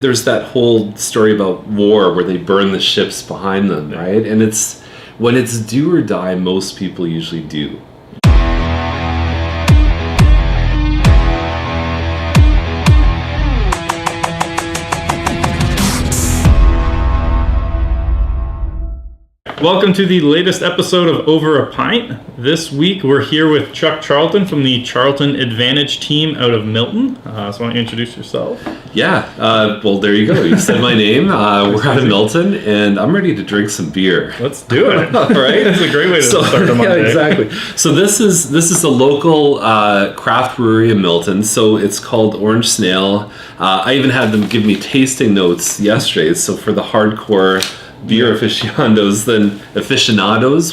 there's that whole story about war where they burn the ships behind them, right? And it's when it's do or die, most people usually do. Welcome to the latest episode of Over a Pint. This week we're here with Chuck Charlton from the Charlton Advantage Team out of Milton. So why don't you introduce yourself? Yeah, well, there you go. You said my name. We're out of Milton, and I'm ready to drink some beer. Let's do it. All right? That's a great way to start the Monday. Yeah, exactly. So this is a local craft brewery in Milton. So it's called Orange Snail. I even had them give me tasting notes yesterday. So for the hardcore beer aficionados,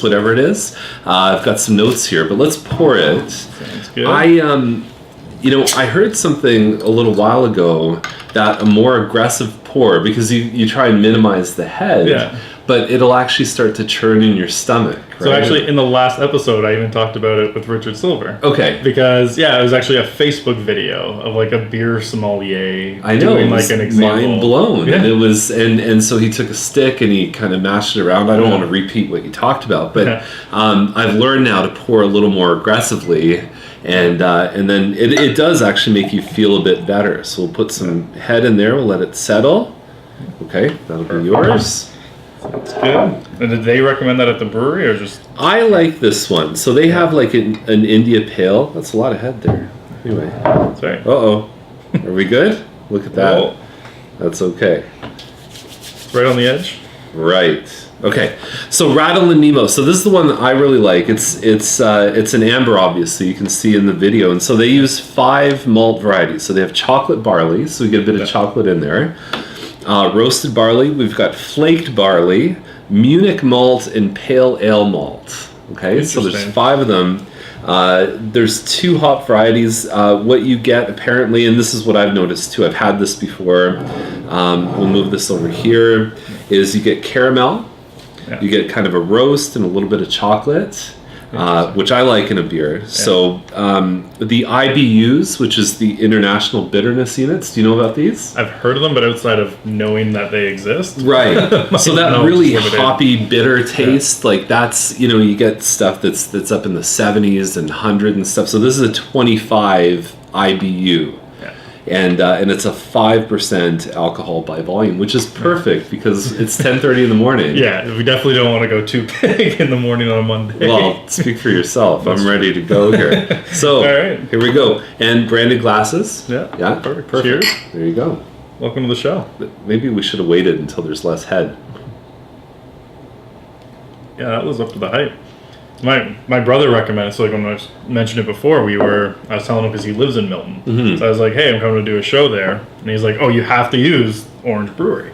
whatever it is, I've got some notes here. But let's pour it. Sounds good. I heard something a little while ago that a more aggressive pour, because you try and minimize the head, but it'll actually start to churn in your stomach. Right? So actually, in the last episode, I even talked about it with Richard Silver. Okay. Because it was actually a Facebook video of like a beer sommelier I know, doing like an example. Mind blown. Yeah. And it was, and so he took a stick and he kind of mashed it around. I don't want to repeat what you talked about, but I've learned now to pour a little more aggressively. And then it does actually make you feel a bit better. So we'll put some head in there. We'll let it settle. Okay, that'll be yours. That's good. And did they recommend that at the brewery or just? I like this one. So they have like an India Pale. That's a lot of head there. Anyway. Sorry. Uh-oh. Are we good? Look at that. Whoa. That's okay. It's right on the edge. Right. Okay. So Rattle and Nemo. So this is the one that I really like. It's an amber, obviously. You can see in the video. And so they use 5 malt varieties. So they have chocolate barley. So we get a bit of chocolate in there. Roasted barley. We've got flaked barley, Munich malt, and pale ale malt. Okay. So there's 5 of them. There's 2 hop varieties. What you get apparently, and this is what I've noticed too. I've had this before. We'll move this over here. Is you get caramel. You get kind of a roast and a little bit of chocolate, which I like in a beer. Yeah. So the IBUs, which is the International Bitterness Units, do you know about these? I've heard of them, but outside of knowing that they exist. Right. So that really hoppy, bitter taste, like that's, you get stuff that's up in the 70s and 100 and stuff. So this is a 25 IBU. And it's a 5% alcohol by volume, which is perfect because it's 10:30 in the morning. Yeah, we definitely don't want to go too big in the morning on a Monday. Well, speak for yourself. I'm ready to go here. So, all right. Here we go. And branded glasses. Yeah. Perfect. Cheers. There you go. Welcome to the show. Maybe we should have waited until there's less head. Yeah, that was up to the hype. My brother recommended, so like when I mentioned it before, I was telling him because he lives in Milton. Mm-hmm. So I was like, hey, I'm coming to do a show there. And he's like, oh, you have to use Orange Brewery.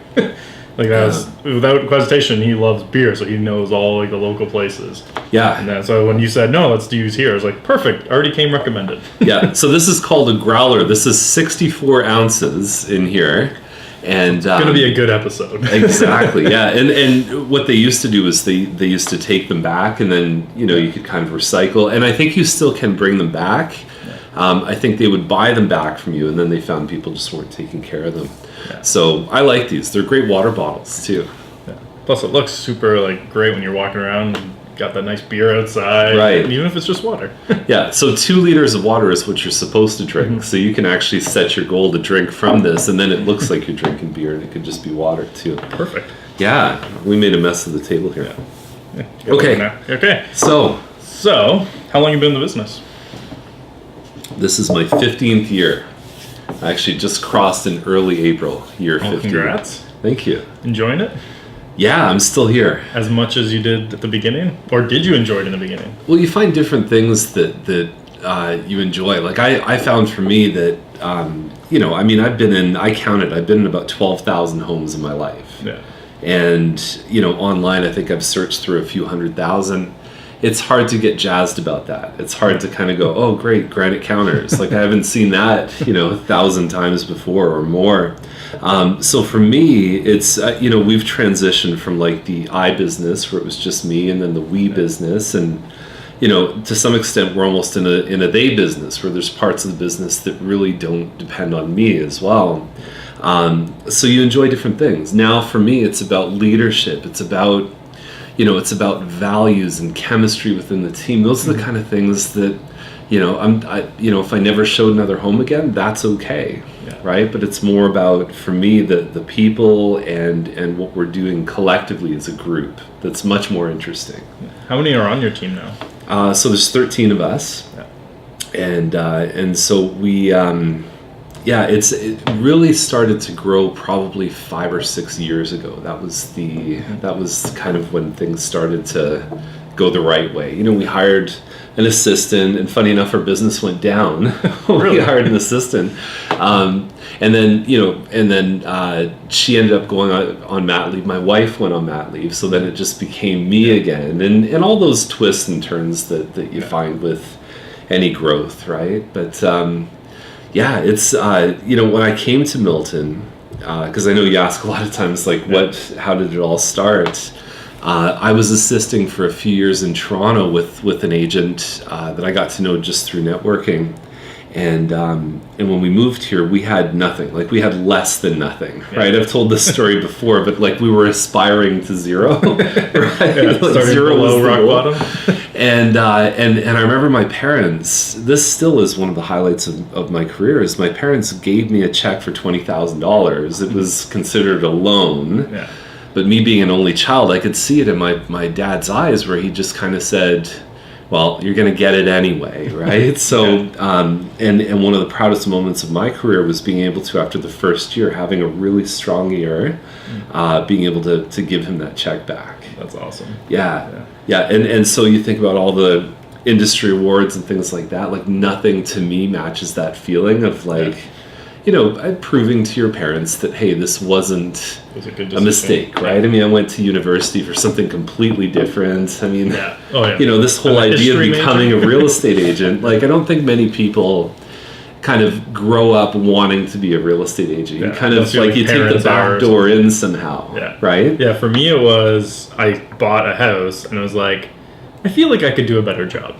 Without hesitation, he loves beer, so he knows all like the local places. Yeah. And then, so when you said, no, let's use here, I was like, perfect, already came recommended. Yeah, so this is called a growler. This is 64 ounces in here. And it's going to be a good episode. Exactly, yeah. And what they used to do is they used to take them back, and then you could kind of recycle. And I think you still can bring them back. Yeah. I think they would buy them back from you, and then they found people just weren't taking care of them. Yeah. So I like these. They're great water bottles too. Yeah. Plus, it looks super great when you're walking around. And got that nice beer outside, right? Even if it's just water. Yeah, so 2 liters of water is what you're supposed to drink. Mm-hmm. So you can actually set your goal to drink from this, and then it looks like you're drinking beer, and it could just be water too. Perfect. Yeah, we made a mess of the table here. Yeah. Okay. So how long have you been in the business? This is my 15th year. I actually just crossed in early April, year 15. Congrats. Thank you. Enjoying it? Yeah, I'm still here. As much as you did at the beginning? Or did you enjoy it in the beginning? Well, you find different things that you enjoy. Like I found for me that, I've been in about 12,000 homes in my life. Yeah. And, online, I think I've searched through a few 100,000. It's hard to get jazzed about that. It's hard to kind of go, oh, great, granite counters. Like I haven't seen that, 1,000 times before or more. So for me, it's, we've transitioned from like the I business where it was just me, and then the we business. And to some extent, we're almost in a they business where there's parts of the business that really don't depend on me as well. So you enjoy different things. Now for me, it's about leadership. It's about, it's about values and chemistry within the team. Those are the kind of things that, if I never showed another home again, that's okay. Yeah. Right. But it's more about, for me, the people and what we're doing collectively as a group. That's much more interesting. How many are on your team now? So there's 13 of us. Yeah. And so we, it really started to grow probably 5 or 6 years ago. That was kind of when things started to go the right way. We hired an assistant, and funny enough, our business went down. Really? We hired an assistant, and then she ended up going on mat leave. My wife went on mat leave, so then it just became me again, and all those twists and turns that you find with any growth, right? But it's when I came to Milton, because I know you ask a lot of times, like, how did it all start? I was assisting for a few years in Toronto with an agent that I got to know just through networking, and when we moved here, we had nothing. Like, we had less than nothing, right? I've told this story before, but like, we were aspiring to zero, right? Like, zero below was rock bottom. And I remember my parents. This still is one of the highlights of my career. Is my parents gave me a check for $20,000. It was considered a loan. Yeah. But me being an only child, I could see it in my dad's eyes, where he just kind of said, well, you're going to get it anyway, right? So, and one of the proudest moments of my career was being able to, after the first year, having a really strong year, being able to give him that check back. That's awesome. Yeah. And so you think about all the industry awards and things like that, like, nothing to me matches that feeling of like, proving to your parents that, hey, this wasn't a mistake, right? I mean, I went to university for something completely different. I mean, this whole idea of becoming a real estate agent, like, I don't think many people kind of grow up wanting to be a real estate agent. You kind of like, you take the back door in somehow, right? Yeah, for me it was, I bought a house and I was like, I feel like I could do a better job.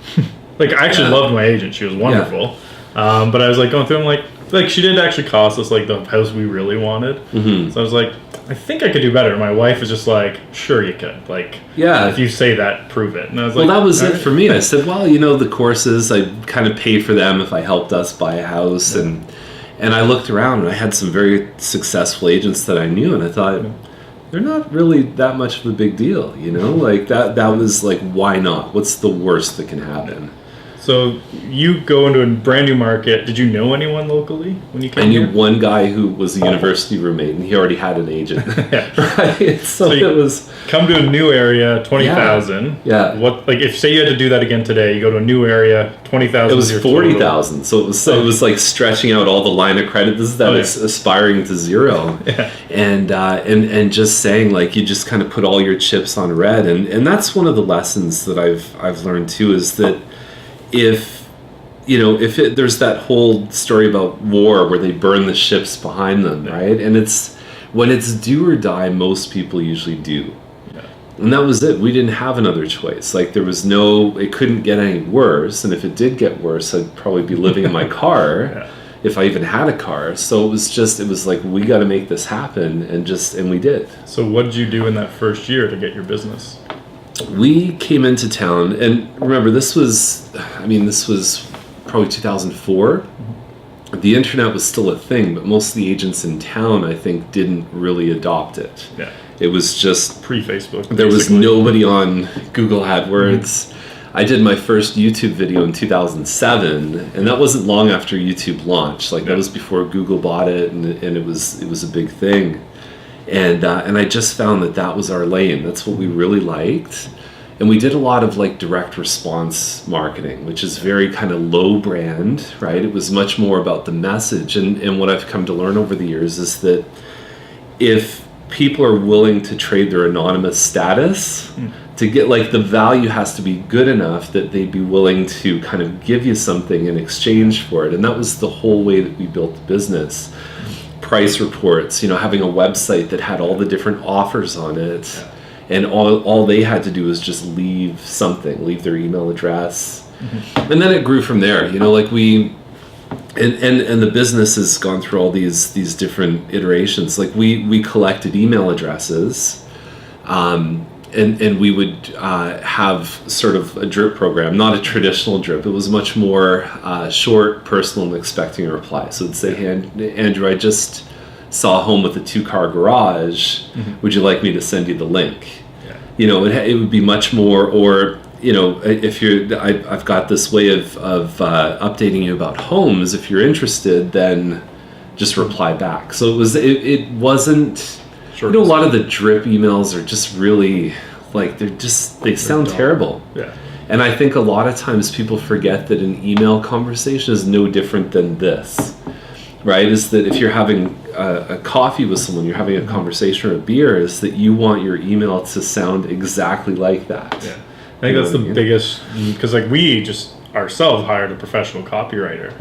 Like, I actually loved my agent. She was wonderful. But I was like going through, I'm like, she did actually cost us like the house we really wanted. Mm-hmm. So I was like, I think I could do better. My wife was just like, sure you could. Like, if you say that, prove it. And I was like, well, that was it for me. I said, well, the courses, I kind of paid for them if I helped us buy a house. And I looked around and I had some very successful agents that I knew. And I thought, they're not really that much of a big deal, Like, that was like, why not? What's the worst that can happen? So you go into a brand new market. Did you know anyone locally when you came here? I knew one guy who was a university roommate, and he already had an agent. Right? So it was, come to a new area, 20,000. Yeah. What, like, if say you had to do that again today, you go to a new area, 20,000. It was 40,000. So it was like stretching out all the line of credit. This is aspiring to zero. Yeah. And just saying, like, you just kind of put all your chips on red, and that's one of the lessons that I've learned too, is that if there's that whole story about war where they burn the ships behind them, right? And when it's do or die, most people usually do. Yeah. And that was it. We didn't have another choice. Like, it couldn't get any worse. And if it did get worse, I'd probably be living in my car if I even had a car. So it was like, we got to make this happen, and we did. So what did you do in that first year to get your business? We came into town, and remember, this was probably 2004. Mm-hmm. The internet was still a thing, but most of the agents in town, I think, didn't really adopt it. Yeah. It was just pre-Facebook. There was nobody on Google AdWords. Mm-hmm. I did my first YouTube video in 2007, and that wasn't long after YouTube launched. Like, that was before Google bought it, and it was a big thing. And I just found that was our lane. That's what we really liked. And we did a lot of like direct response marketing, which is very kind of low brand, right? It was much more about the message. And what I've come to learn over the years is that if people are willing to trade their anonymous status to get, like, the value has to be good enough that they'd be willing to kind of give you something in exchange for it. And that was the whole way that we built the business. Price reports, having a website that had all the different offers on it, and all they had to do was just leave their email address. And then it grew from there, like we, and the business has gone through all these different iterations. Like we collected email addresses, and we would have sort of a drip program, not a traditional drip. It was much more short, personal, and expecting a reply. So it'd say, hey, Andrew, I just saw a home with a 2-car garage. Would you like me to send you the link? It would be much more, or if I've got this way of updating you about homes. If you're interested, then just reply back. So it wasn't. Sure. A lot of the drip emails are just really they sound terrible. Yeah. And I think a lot of times people forget that an email conversation is no different than this, right? Is that if you're having a coffee with someone, you're having a conversation or a beer, is that you want your email to sound exactly like that. Yeah. I think that's the biggest, because we just ourselves hired a professional copywriter,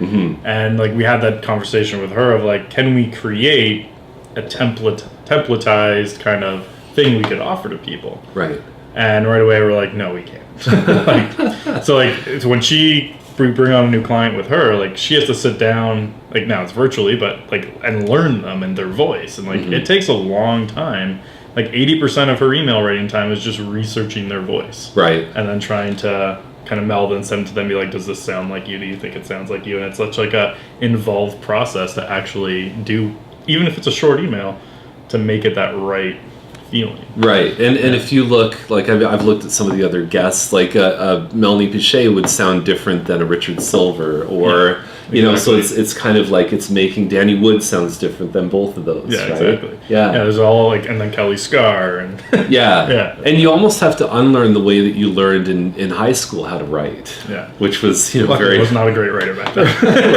and we had that conversation with her of can we create a templatized kind of thing we could offer to people, right? And right away we're like, no, we can't. So when we bring on a new client with her, she has to sit down, now it's virtually, but and learn them and their voice, and it takes a long time. 80% of her email writing time is just researching their voice. Right. And then trying to kind of meld and send to them, be like, does this sound like you? Do you think it sounds like you? And it's such a involved process to actually do, even if it's a short email, to make it that right feeling. Right. And if you look, I've looked at some of the other guests, a Melanie Pichet would sound different than a Richard Silver, or so it's kind of it's making Danny Wood sounds different than both of those. Yeah, right? Exactly. Yeah, there's all and then Kelly Scar and yeah. And you almost have to unlearn the way that you learned in high school how to write. Yeah, which was I was not a great writer back then.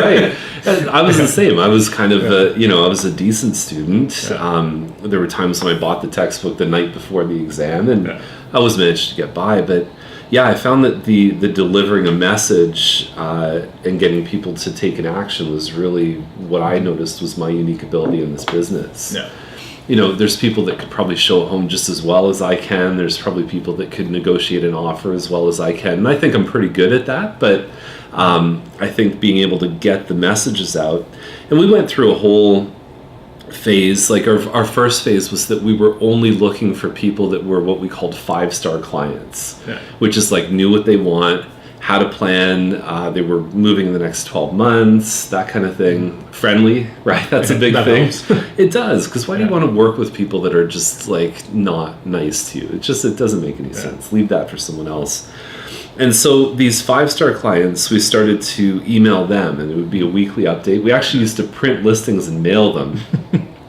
Right. And I was the same. I was kind of I was a decent student. Yeah. There were times when I bought the textbook the night before the exam, and I always managed to get by. But yeah, I found that the delivering a message and getting people to take an action was really what I noticed was my unique ability in this business. Yeah. There's people that could probably show a home just as well as I can. There's probably people that could negotiate an offer as well as I can. And I think I'm pretty good at that. But I think being able to get the messages out. And we went through a whole phase. Our first phase was that we were only looking for people that were what we called 5-star clients, which is knew what they want, had a plan, they were moving in the next 12 months, that kind of thing. Friendly, right? That's a big thing. It does, because why do you want to work with people that are just not nice to you? It doesn't make any sense. Leave that for someone else. And so these 5-star clients, we started to email them, and it would be a weekly update. We actually used to print listings and mail them.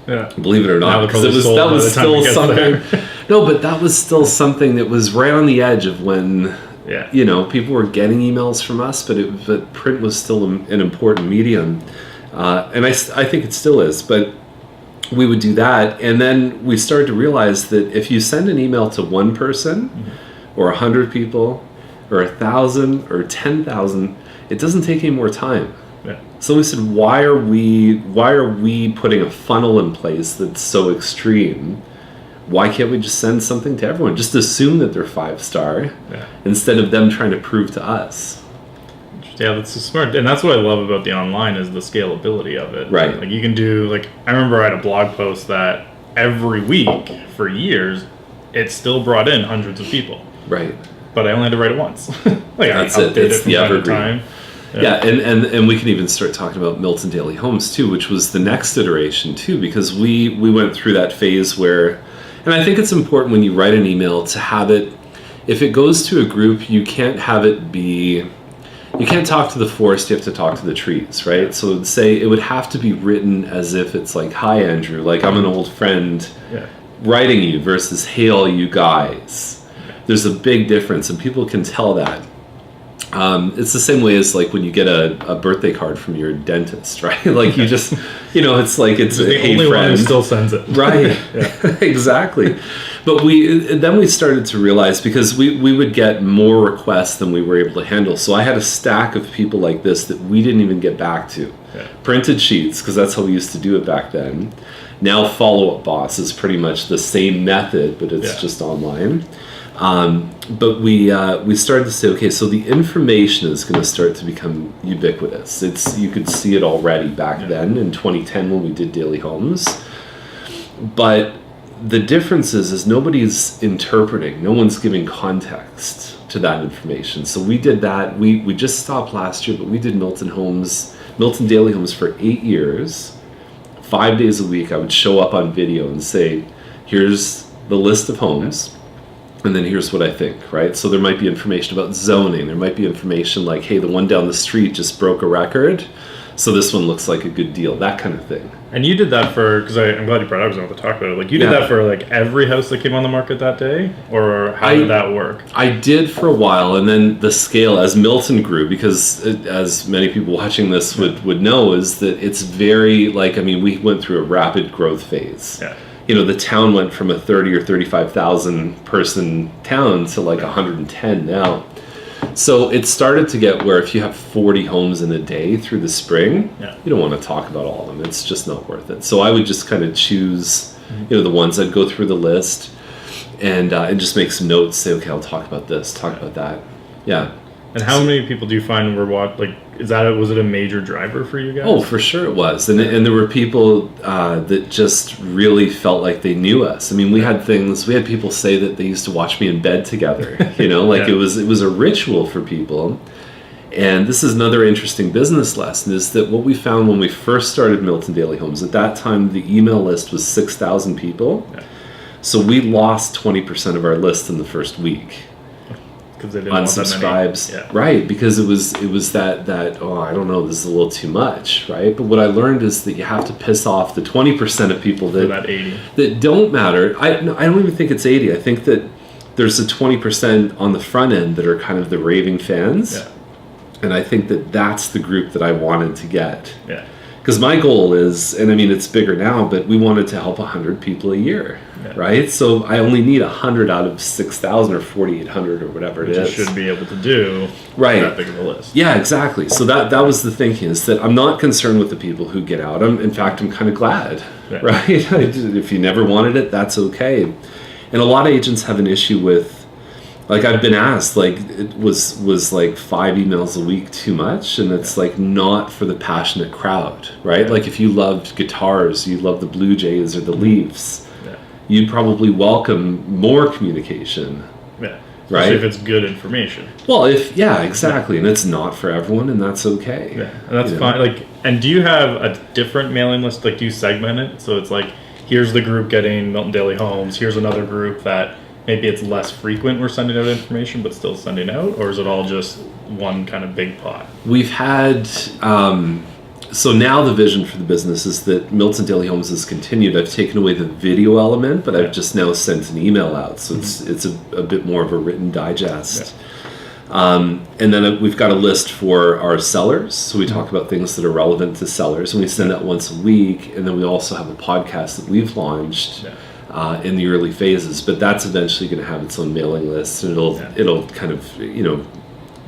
Yeah. Believe it or not, because that was still something. No, but that was still something that was right on the edge of when people were getting emails from us, but print was still an important medium, and I think it still is. But we would do that, and then we started to realize that if you send an email to one person, or 100 people, or 1,000 or 10,000, it doesn't take any more time. Yeah. So we said, why are we putting a funnel in place that's so extreme? Why can't we just send something to everyone? Just assume that they're 5-star instead of them trying to prove to us. Yeah, that's so smart. And that's what I love about the online is the scalability of it. Right. You can do, I remember I had a blog post that every week for years, it still brought in hundreds of people. Right. But I only had to write it once. That's it. It's the evergreen. Yeah, and we can even start talking about Milton Daily Homes too, which was the next iteration too, because we went through that phase where, and I think it's important when you write an email to have it, if it goes to a group, you can't have it be, you can't talk to the forest, you have to talk to the trees, right? So it would have to be written as if it's hi Andrew, I'm an old friend writing you versus hey all you guys. There's a big difference, and people can tell that. It's the same way as when you get a birthday card from your dentist, right? You just, it's it's a hey only friend. One who still sends it, right? Exactly. But then we started to realize, because we would get more requests than we were able to handle. So I had a stack of people like this that we didn't even get back to. Yeah. Printed sheets, because that's how we used to do it back then. Now Follow Up Boss is pretty much the same method, but it's just online. But we started to say, okay, so the information is going to start to become ubiquitous. You could see it already back then in 2010 when we did Daily Homes. But the difference is nobody's interpreting. No one's giving context to that information. So we did that. We just stopped last year, but we did Milton Daily Homes for 8 years. 5 days a week, I would show up on video and say, here's the list of homes, and then here's what I think, right? So there might be information about zoning. There might be information like, hey, the one down the street just broke a record, so this one looks like a good deal, that kind of thing. And you did that because I'm glad you brought it up, because I want to talk about it. Like, you did that for, like, every house that came on the market that day? Or how did that work? I did for a while, and then the scale, as Milton grew, because as many people watching this would know, is that it's very, like, I mean, we went through a rapid growth phase. Yeah. You know, the town went from a 30 or 35,000 person town to like 110 now. So it started to get where if you have 40 homes in a day through the spring, you don't want to talk about all of them. It's just not worth it. So I would just kind of choose, you know, the ones that go through the list and just make some notes, say, okay, I'll talk about this, talk about that. Yeah. And how many people do you find were was it a major driver for you guys? Oh, for sure it was. And there were people that just really felt like they knew us. I mean, we had people say that they used to watch me in bed together, you know, like it was a ritual for people. And this is another interesting business lesson, is that what we found when we first started Milton Daily Homes, at that time, the email list was 6,000 people. Yeah. So we lost 20% of our list in the first week. Because they didn't unsubscribes, right? Because it was that I don't know, this is a little too much, right? But what I learned is that you have to piss off the 20% of people that 80 that don't matter. I don't even think it's 80. I think that there's a 20% on the front end that are kind of the raving fans, and I think that that's the group that I wanted to get. Yeah. Because my goal is, and I mean it's bigger now, but we wanted to help 100 people a year, right? So I only need 100 out of 6,000 or 4,800 or whatever it is. Which you should be able to do that big of a list. Yeah, exactly. So that was the thinking, is that I'm not concerned with the people who get out. In fact, I'm kind of glad, right? If you never wanted it, that's okay. And a lot of agents have an issue with, like, I've been asked, like, it was like 5 emails a week too much? And it's like not for the passionate crowd, right? Like if you loved guitars, you love the Blue Jays or the Leafs, you'd probably welcome more communication. Yeah. Right? Especially if it's good information. Well, exactly. And it's not for everyone, and that's okay. Yeah. And that's fine. Like, and do you have a different mailing list? Like, do you segment it? So it's like, here's the group getting Milton Daily Homes, here's another group that maybe it's less frequent we're sending out information, but still sending out? Or is it all just one kind of big pot? We've had, so now the vision for the business is that Milton Daily Homes has continued. I've taken away the video element, but I've just now sent an email out. So it's a bit more of a written digest. Yeah. And then we've got a list for our sellers. So we talk about things that are relevant to sellers, and we send that once a week. And then we also have a podcast that we've launched in the early phases, but that's eventually going to have its own mailing list, and it'll kind of, you know,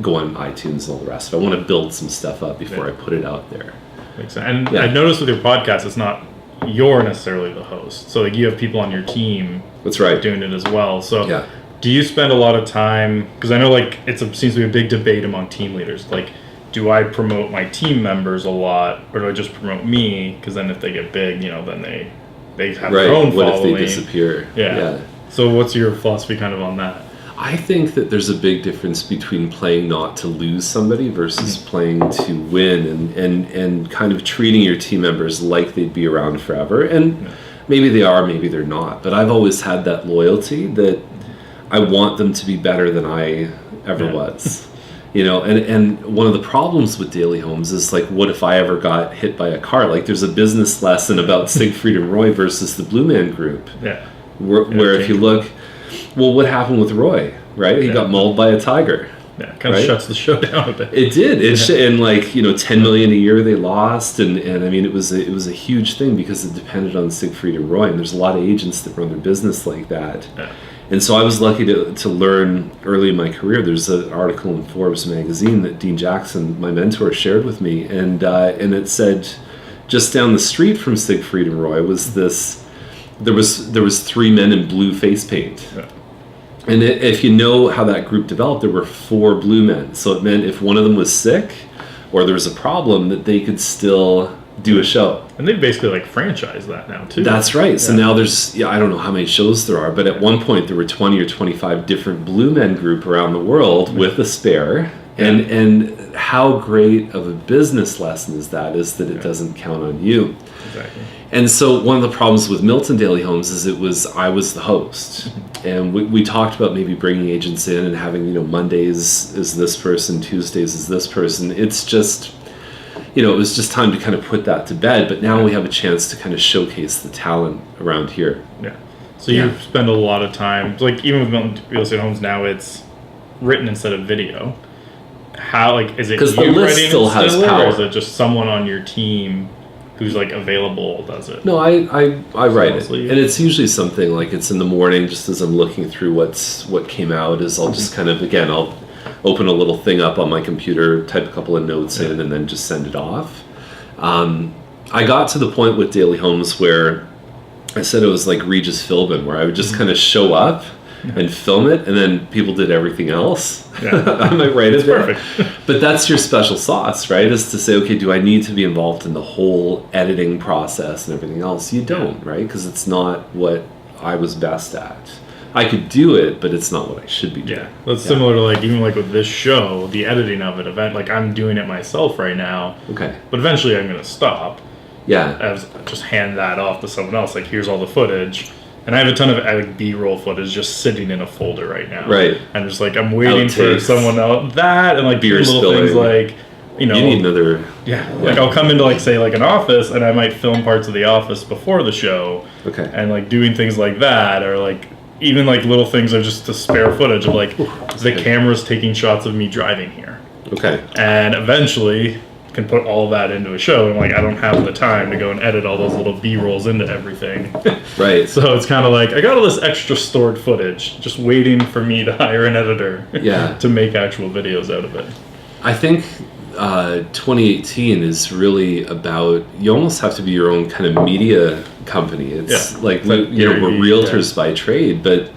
go on iTunes and all the rest. I want to build some stuff up before I put it out there. Makes sense. And I've noticed with your podcast, it's not you're necessarily the host. So like you have people on your team. That's right. Doing it as well. So do you spend a lot of time? Because I know like seems to be a big debate among team leaders. Like, do I promote my team members a lot, or do I just promote me? Because then if they get big, you know, then they have their own following. What if they disappear? Yeah. So what's your philosophy kind of on that? I think that there's a big difference between playing not to lose somebody versus playing to win, and kind of treating your team members like they'd be around forever. And maybe they are, maybe they're not. But I've always had that loyalty that I want them to be better than I ever was. You know, and one of the problems with Daily Homes is like, what if I ever got hit by a car? Like there's a business lesson about Siegfried and Roy versus the Blue Man Group. Yeah. Where if you look, well, what happened with Roy, right? He got mauled by a tiger. Yeah, kind of shuts the show down a bit. It did. And like, you know, $10 million a year they lost, and I mean it was a huge thing because it depended on Siegfried and Roy, and there's a lot of agents that run their business like that. Yeah. And so I was lucky to learn early in my career. There's an article in Forbes magazine that Dean Jackson, my mentor, shared with me, and it said, just down the street from Siegfried and Roy was this. There was 3 men in blue face paint. Yeah. And if you know how that group developed, there were 4 blue men. So it meant if one of them was sick or there was a problem, that they could still do a show. And they basically like franchise that now too. That's right. So now there's, I don't know how many shows there are, but at one point there were 20 or 25 different blue men group around the world with a spare. And how great of a business lesson is that it doesn't count on you. Exactly. And so one of the problems with Milton Daily Homes is I was the host. And we talked about maybe bringing agents in and having, Mondays is this person, Tuesdays is this person. It's just, it was just time to kind of put that to bed. But now we have a chance to kind of showcase the talent around here. Yeah. So you spend a lot of time, like even with Milton Real Estate Homes now, it's written instead of video. How, like, is it because you the list writing still has power, or is it just someone on your team who's like available does it? No, I write it, and it's usually something like it's in the morning, just as I'm looking through what came out. Is I'll just kind of I'll open a little thing up on my computer, type a couple of notes in, and then just send it off. I got to the point with Daily Homes where I said it was like Regis Philbin, where I would just kind of show up and film it, and then people did everything else. Yeah. I might write it down. Perfect. But that's your special sauce, right? Is to say, okay, do I need to be involved in the whole editing process and everything else? You don't, right? Because it's not what I was best at. I could do it, but it's not what I should be doing. Yeah, that's similar to like even like with this show, the editing of it. Like I'm doing it myself right now. Okay. But eventually I'm gonna stop. Yeah. Just hand that off to someone else. Like here's all the footage. And I have a ton of B-roll footage just sitting in a folder right now. Right. I'm just like, I'm waiting for Outtakes. someone else. That and like Beer little spilling. things like, You need another... Yeah. Like I'll come into like, say like an office and I might film parts of the office before the show. Okay. And like doing things like that or like even like little things are just to spare footage of like the camera's taking shots of me driving here. Okay. And eventually can put all that into a show and like I don't have the time to go and edit all those little B-rolls into everything. Right. So it's kind of like I got all this extra stored footage just waiting for me to hire an editor to make actual videos out of it. I think 2018 is really about, you almost have to be your own kind of media company. It's like we're realtors by trade, but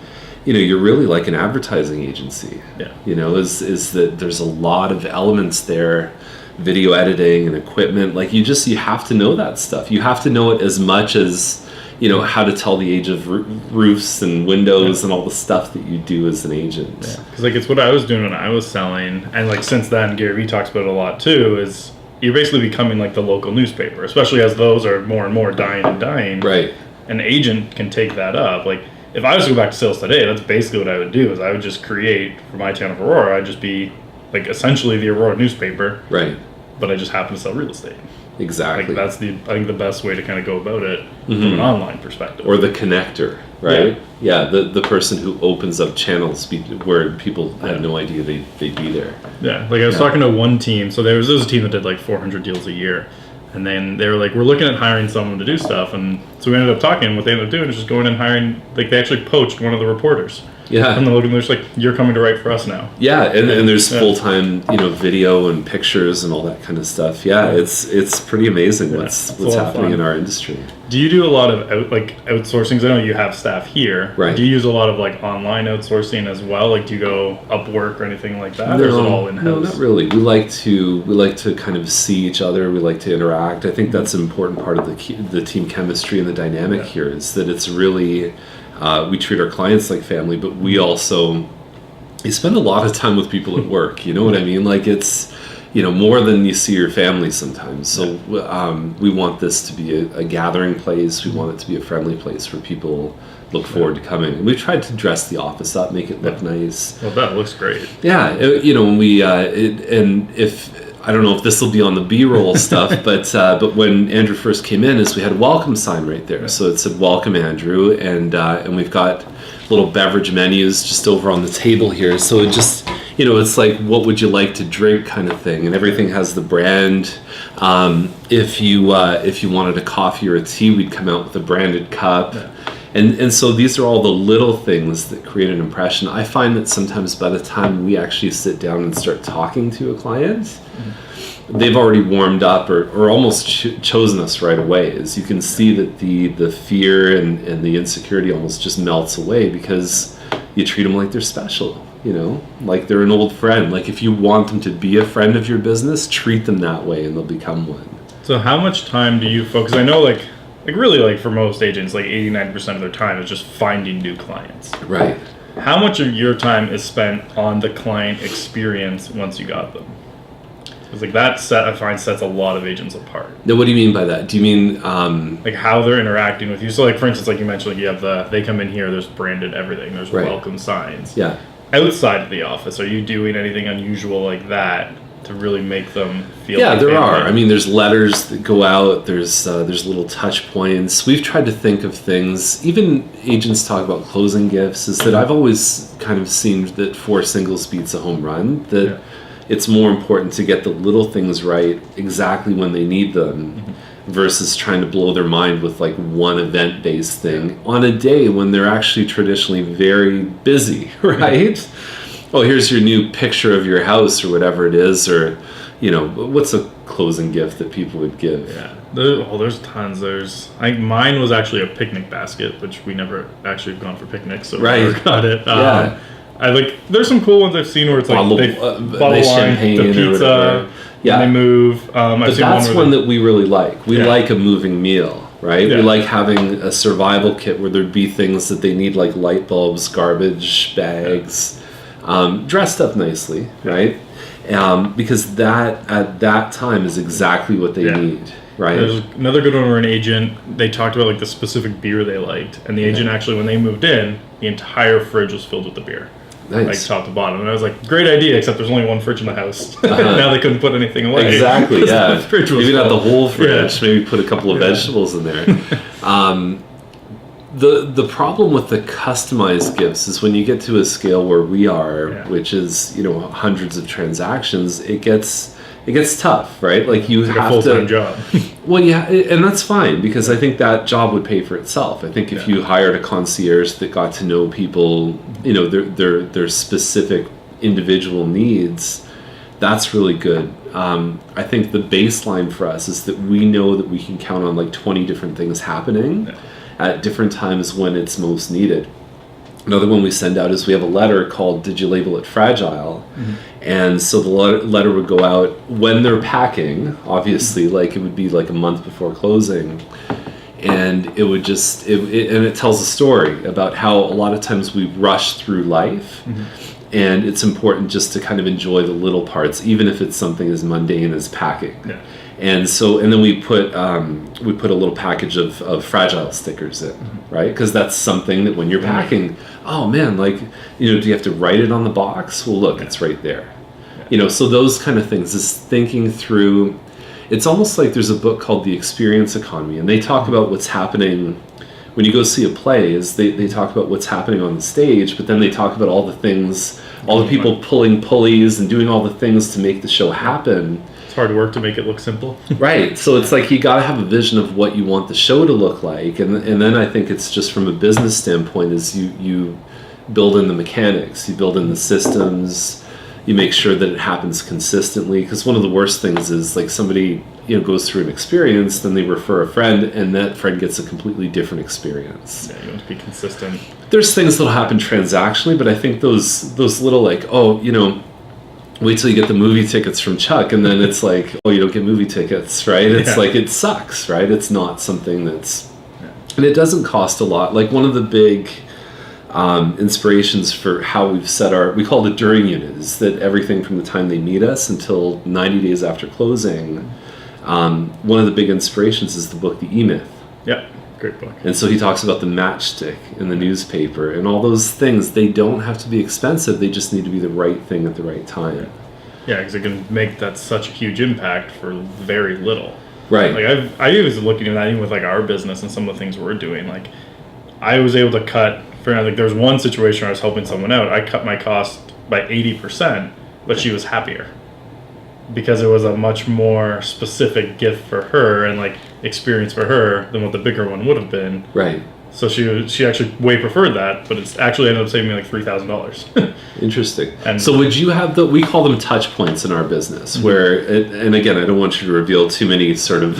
you're really like an advertising agency. Yeah. Is that there's a lot of elements there, video editing and equipment. Like you have to know that stuff. You have to know it as much as how to tell the age of roofs and windows and all the stuff that you do as an agent. Because like it's what I was doing when I was selling, and like since then Gary Vee talks about it a lot too. Is you're basically becoming like the local newspaper, especially as those are more and more dying. Right. An agent can take that up. Like if I was to go back to sales today, that's basically what I would do. Is I would just create for my town of Aurora. I'd just be like essentially the Aurora newspaper. Right. But I just happen to sell real estate. Exactly. Like that's I think the best way to kind of go about it from an online perspective. Or the connector, right? Yeah, the person who opens up channels where people had no idea they'd be there. Yeah, like I was talking to one team. So there was a team that did like 400 deals a year. And then they were like, we're looking at hiring someone to do stuff. And so we ended up talking. What they ended up doing is just going and hiring, like they actually poached one of the reporters. Yeah. And they're looking, they're just like, you're coming to write for us now. Yeah, and there's full-time, video and pictures and all that kind of stuff. Yeah, it's pretty amazing what's happening in our industry. Do you do a lot of outsourcing? 'Cause I know you have staff here. Right. Do you use a lot of like online outsourcing as well? Like do you go Upwork or anything like that? Or is it all in-house? No, not really. We like to kind of see each other. We like to interact. I think that's an important part of the team chemistry and the dynamic here is that it's really... we treat our clients like family, but we also spend a lot of time with people at work. You know what I mean? Like it's, more than you see your family sometimes. So we want this to be a gathering place. We want it to be a friendly place where people look forward to coming. And we've tried to dress the office up, make it look nice. Well, that looks great. Yeah, when we and if. I don't know if this will be on the B-roll stuff, but when Andrew first came in, we had a welcome sign right there. So it said "Welcome, Andrew," and we've got little beverage menus just over on the table here. So it just, it's like, what would you like to drink kind of thing, and everything has the brand. If you wanted a coffee or a tea, we'd come out with a branded cup. Yeah. And so these are all the little things that create an impression. I find that sometimes by the time we actually sit down and start talking to a client, they've already warmed up or almost chosen us right away. As you can see that the fear and the insecurity almost just melts away because you treat them like they're special, like they're an old friend. Like if you want them to be a friend of your business, treat them that way and they'll become one. So how much time do you focus? I know like really like for most agents, like 89% of their time is just finding new clients. Right. How much of your time is spent on the client experience once you got them? Because like that I find sets a lot of agents apart. Now, what do you mean by that? Do you mean like how they're interacting with you? So like for instance, like you mentioned, like you have they come in here, there's branded everything, there's welcome signs. Yeah. Outside of the office, are you doing anything unusual like that to really make them feel? Yeah, there are. I mean, there's letters that go out. There's little touch points. We've tried to think of things. Even agents talk about closing gifts. Is that I've always kind of seen that 4 singles beats a home run. That it's more important to get the little things right exactly when they need them, versus trying to blow their mind with like one event-based thing on a day when they're actually traditionally very busy, right? Oh, here's your new picture of your house or whatever it is, or what's a closing gift that people would give? Yeah, there's tons. Mine was actually a picnic basket, which we never actually have gone for picnics, so we never got it. Yeah. There's some cool ones I've seen where it's like bottle wine, champagne, the pizza, yeah, and they move. But that's one that we really like. We like a moving meal, right? Yeah. We like having a survival kit where there'd be things that they need, like light bulbs, garbage bags, dressed up nicely, right? Because that at that time is exactly what they need. Right. There's another good one where an agent, they talked about like the specific beer they liked, and the agent actually, when they moved in, the entire fridge was filled with the beer. Nice. Like top to bottom. And I was like, great idea, except there's only one fridge in the house. Now they couldn't put anything away. Exactly, yeah. The fridge was maybe full. Not the whole fridge, maybe put a couple of vegetables in there. The problem with the customized gifts is when you get to a scale where we are, which is, hundreds of transactions, it gets tough, right? Like you have a full-time job. Well, yeah, and that's fine because I think that job would pay for itself. I think if you hired a concierge that got to know people, their specific individual needs, that's really good. I think the baseline for us is that we know that we can count on like 20 different things happening at different times when it's most needed. Another one we send out is we have a letter called "Did you label it fragile?" And so the letter would go out when they're packing, obviously, like it would be like a month before closing. And it would just, and it tells a story about how a lot of times we rush through life. And it's important just to kind of enjoy the little parts, even if it's something as mundane as packing. Yeah. And so, and then we put a little package of fragile stickers in, right? Because that's something that when you're packing, oh man, like, do you have to write it on the box? Well, look, it's right there. So those kind of things is thinking through. It's almost like there's a book called The Experience Economy, and they talk about what's happening when you go see a play. Is they talk about what's happening on the stage, but then they talk about all the things, all the people pulling pulleys and doing all the things to make the show happen. Hard work to make it look simple. Right. So it's like you got to have a vision of what you want the show to look like. And then I think it's just from a business standpoint is you build in the mechanics, you build in the systems, you make sure that it happens consistently. Because one of the worst things is like somebody goes through an experience, then they refer a friend, and that friend gets a completely different experience. Yeah, you want to be consistent. There's things that'll happen transactionally, but I think those little like, wait till you get the movie tickets from Chuck, and then it's like, oh, you don't get movie tickets, right? It's like, it sucks, right? It's not something that's... And it doesn't cost a lot. Like, one of the big inspirations for how we've set we call it during unit, is that everything from the time they meet us until 90 days after closing, one of the big inspirations is the book, The E-Myth. Yeah, great book. And so he talks about the matchstick in the newspaper and all those things. They don't have to be expensive. They just need to be the right thing at the right time. Yeah, because it can make that such a huge impact for very little. Right. Like I was looking at that even with like our business and some of the things we're doing. Like I was able to cut, there was one situation where I was helping someone out. I cut my cost by 80%, but she was happier because it was a much more specific gift for her and like experience for her than what the bigger one would have been. Right. So she actually way preferred that, but it's actually ended up saving me like $3,000. Interesting. And so would you have we call them touch points in our business, where, and again, I don't want you to reveal too many sort of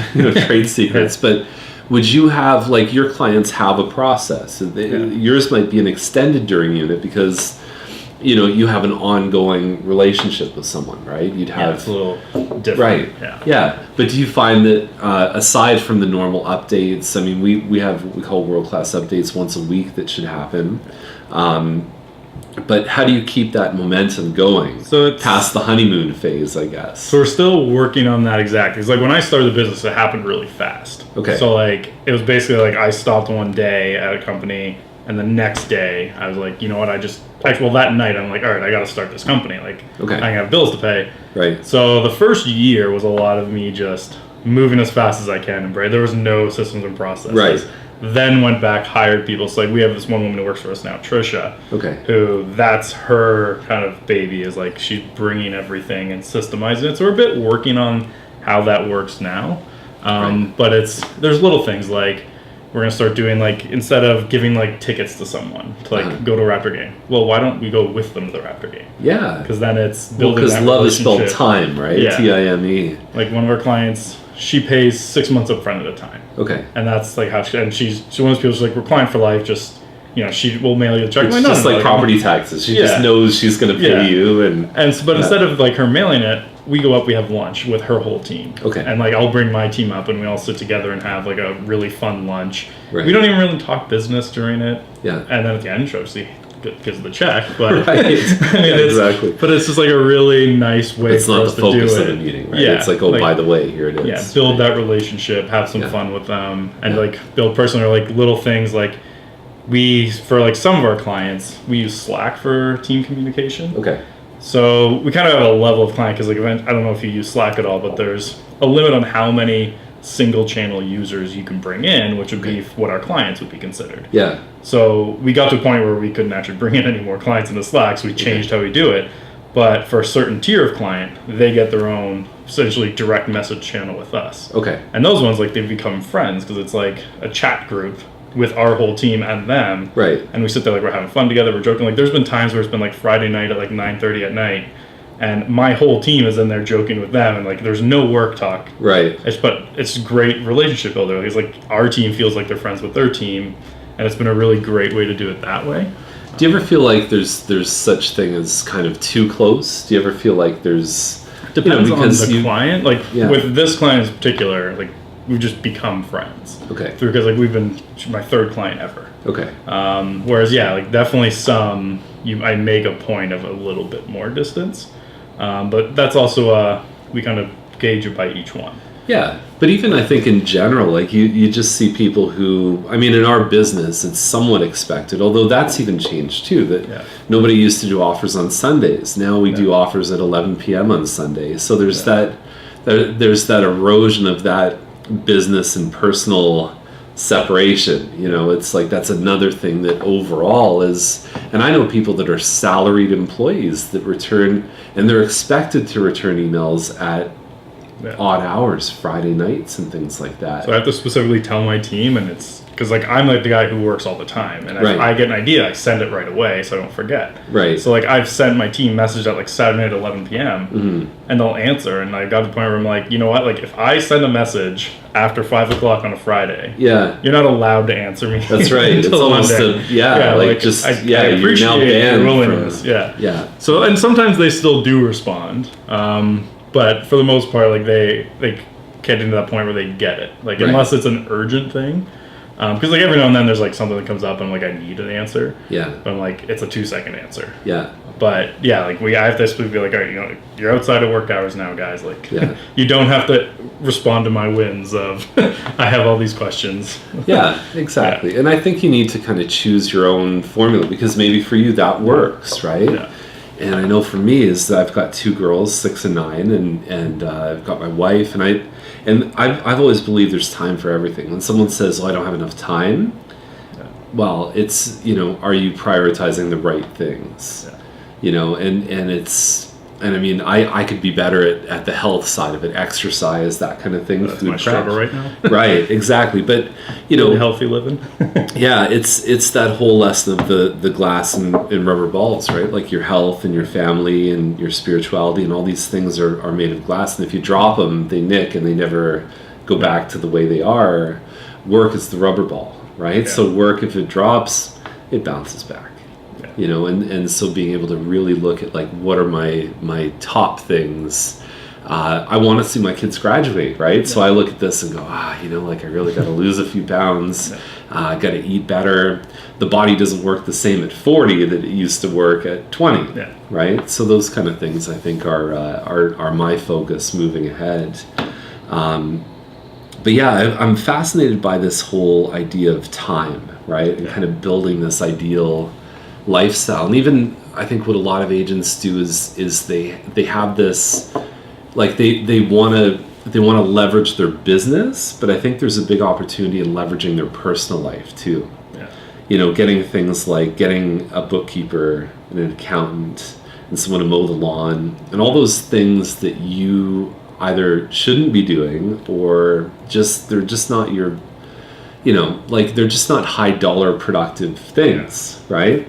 trade secrets, but would you have, like, your clients have a process? Yours might be an extended during unit because, you have an ongoing relationship with someone, right? You'd have it's a little different. Right. Yeah. But do you find that aside from the normal updates, I mean, we call world-class updates once a week that should happen. But how do you keep that momentum going? So it's past the honeymoon phase, I guess. So we're still working on that exactly. It's like when I started the business, it happened really fast. Okay. So like it was basically like I stopped one day at a company, and the next day I was like, you know what? That night I'm like, all right, I got to start this company. Like, I have bills to pay. Right. So the first year was a lot of me just moving as fast as I can, and there was no systems and processes. Right. Then went back, hired people. So like we have this one woman who works for us now, Trisha. Okay. Who that's her kind of baby, is like she's bringing everything and systemizing it. So we're a bit working on how that works now. But there's little things like we're gonna start doing, like, instead of giving like tickets to someone to like go to a Raptor game, well, why don't we go with them to the Raptor game? Yeah. Because then it's building that love is relationship. spelled time, right? Yeah. TIME. Like one of our clients, she pays 6 months up front at a time. Okay. And that's like how she's one of those people who's like, we're client for life, just, she will mail you the check. It's just like property taxes. She just knows she's going to pay you. But instead of like her mailing it, we go up, we have lunch with her whole team. Okay. And like I'll bring my team up and we all sit together and have like a really fun lunch. Right. We don't even really talk business during it. Yeah. And then at the end, obviously, because of the check. But right. Exactly. But it's just like a really nice way for us to do it. It's not the focus of the meeting, right? Yeah. It's like, by the way, here it is. Yeah, build that relationship, have some fun with them, and like build personal, like little things. Like for like some of our clients, we use Slack for team communication. Okay. So we kind of have a level of client, because like I don't know if you use Slack at all, but there's a limit on how many single channel users you can bring in, which would be what our clients would be considered. Yeah. So we got to a point where we couldn't actually bring in any more clients into Slack, so we changed how we do it. But for a certain tier of client, they get their own essentially direct message channel with us. Okay. And those ones, like, they've become friends because it's like a chat group with our whole team and them. Right. And we sit there like we're having fun together, we're joking. Like there's been times where it's been like Friday night at like 9:30 at night, and my whole team is in there joking with them, and like there's no work talk. Right. But it's great relationship builder. It's like our team feels like they're friends with their team, and it's been a really great way to do it that way. Do you ever feel like there's such thing as kind of too close? Do you ever feel like there's depends on the client? Like with this client in particular, like we've just become friends. Okay. Because like we've been my third client ever. Okay. Whereas like definitely I make a point of a little bit more distance, but that's also we kind of gauge it by each one. Yeah, but even I think in general, like you just see people who, I mean, in our business, it's somewhat expected, although that's even changed too, that nobody used to do offers on Sundays. Now we do offers at 11 p.m. on Sundays. So there's there's that erosion of that business and personal separation. It's like that's another thing that overall is, and I know people that are salaried employees that return, and they're expected to return emails at odd hours, Friday nights and things like that. So I have to specifically tell my team, and it's because like I'm like the guy who works all the time, and if I get an idea, I send it right away so I don't forget. Right. So like I've sent my team message at like Saturday night at 11 p.m. And they'll answer, and I got to the point where I'm like, you know what? Like if I send a message after 5 o'clock on a Friday, you're not allowed to answer me. That's right. It's almost Monday. I appreciate you're now banned your willingness. Yeah. So and sometimes they still do respond. But for the most part, like they get into that point where they get it. Like unless it's an urgent thing, because like every now and then there's like something that comes up and I'm like I need an answer. Yeah. But I'm like it's a 2-second answer. Yeah. But like I have to be like, all right, you're outside of work hours now, guys. Like you don't have to respond to my wins of I have all these questions. Yeah, exactly. And I think you need to kind of choose your own formula, because maybe for you that works, right? Yeah. And I know for me is that I've got 2 girls, 6 and 9, and I've got my wife, and I've always believed there's time for everything. When someone says, "Oh, I don't have enough time," well, it's are you prioritizing the right things? And I mean, I could be better at the health side of it, exercise, that kind of thing. That's food my prep. struggle right now. Right, exactly. But, Healthy living. yeah, it's that whole lesson of the glass and rubber balls, right? Like your health and your family and your spirituality and all these things are made of glass. And if you drop them, they nick and they never go back to the way they are. Work is the rubber ball, right? Yeah. So work, if it drops, it bounces back. Yeah. And so being able to really look at like, what are my top things? I want to see my kids graduate, right? Yeah. So I look at this and go, like I really got to lose a few pounds. I got to eat better. The body doesn't work the same at 40 that it used to work at 20, right? So those kind of things I think are my focus moving ahead. But yeah, I'm fascinated by this whole idea of time, right? And kind of building this ideal lifestyle. And even I think what a lot of agents do is they have this, like they want to leverage their business, but I think there's a big opportunity in leveraging their personal life too. Getting things like getting a bookkeeper and an accountant and someone to mow the lawn and all those things that you either shouldn't be doing or they're just not your, they're just not high dollar productive things, right?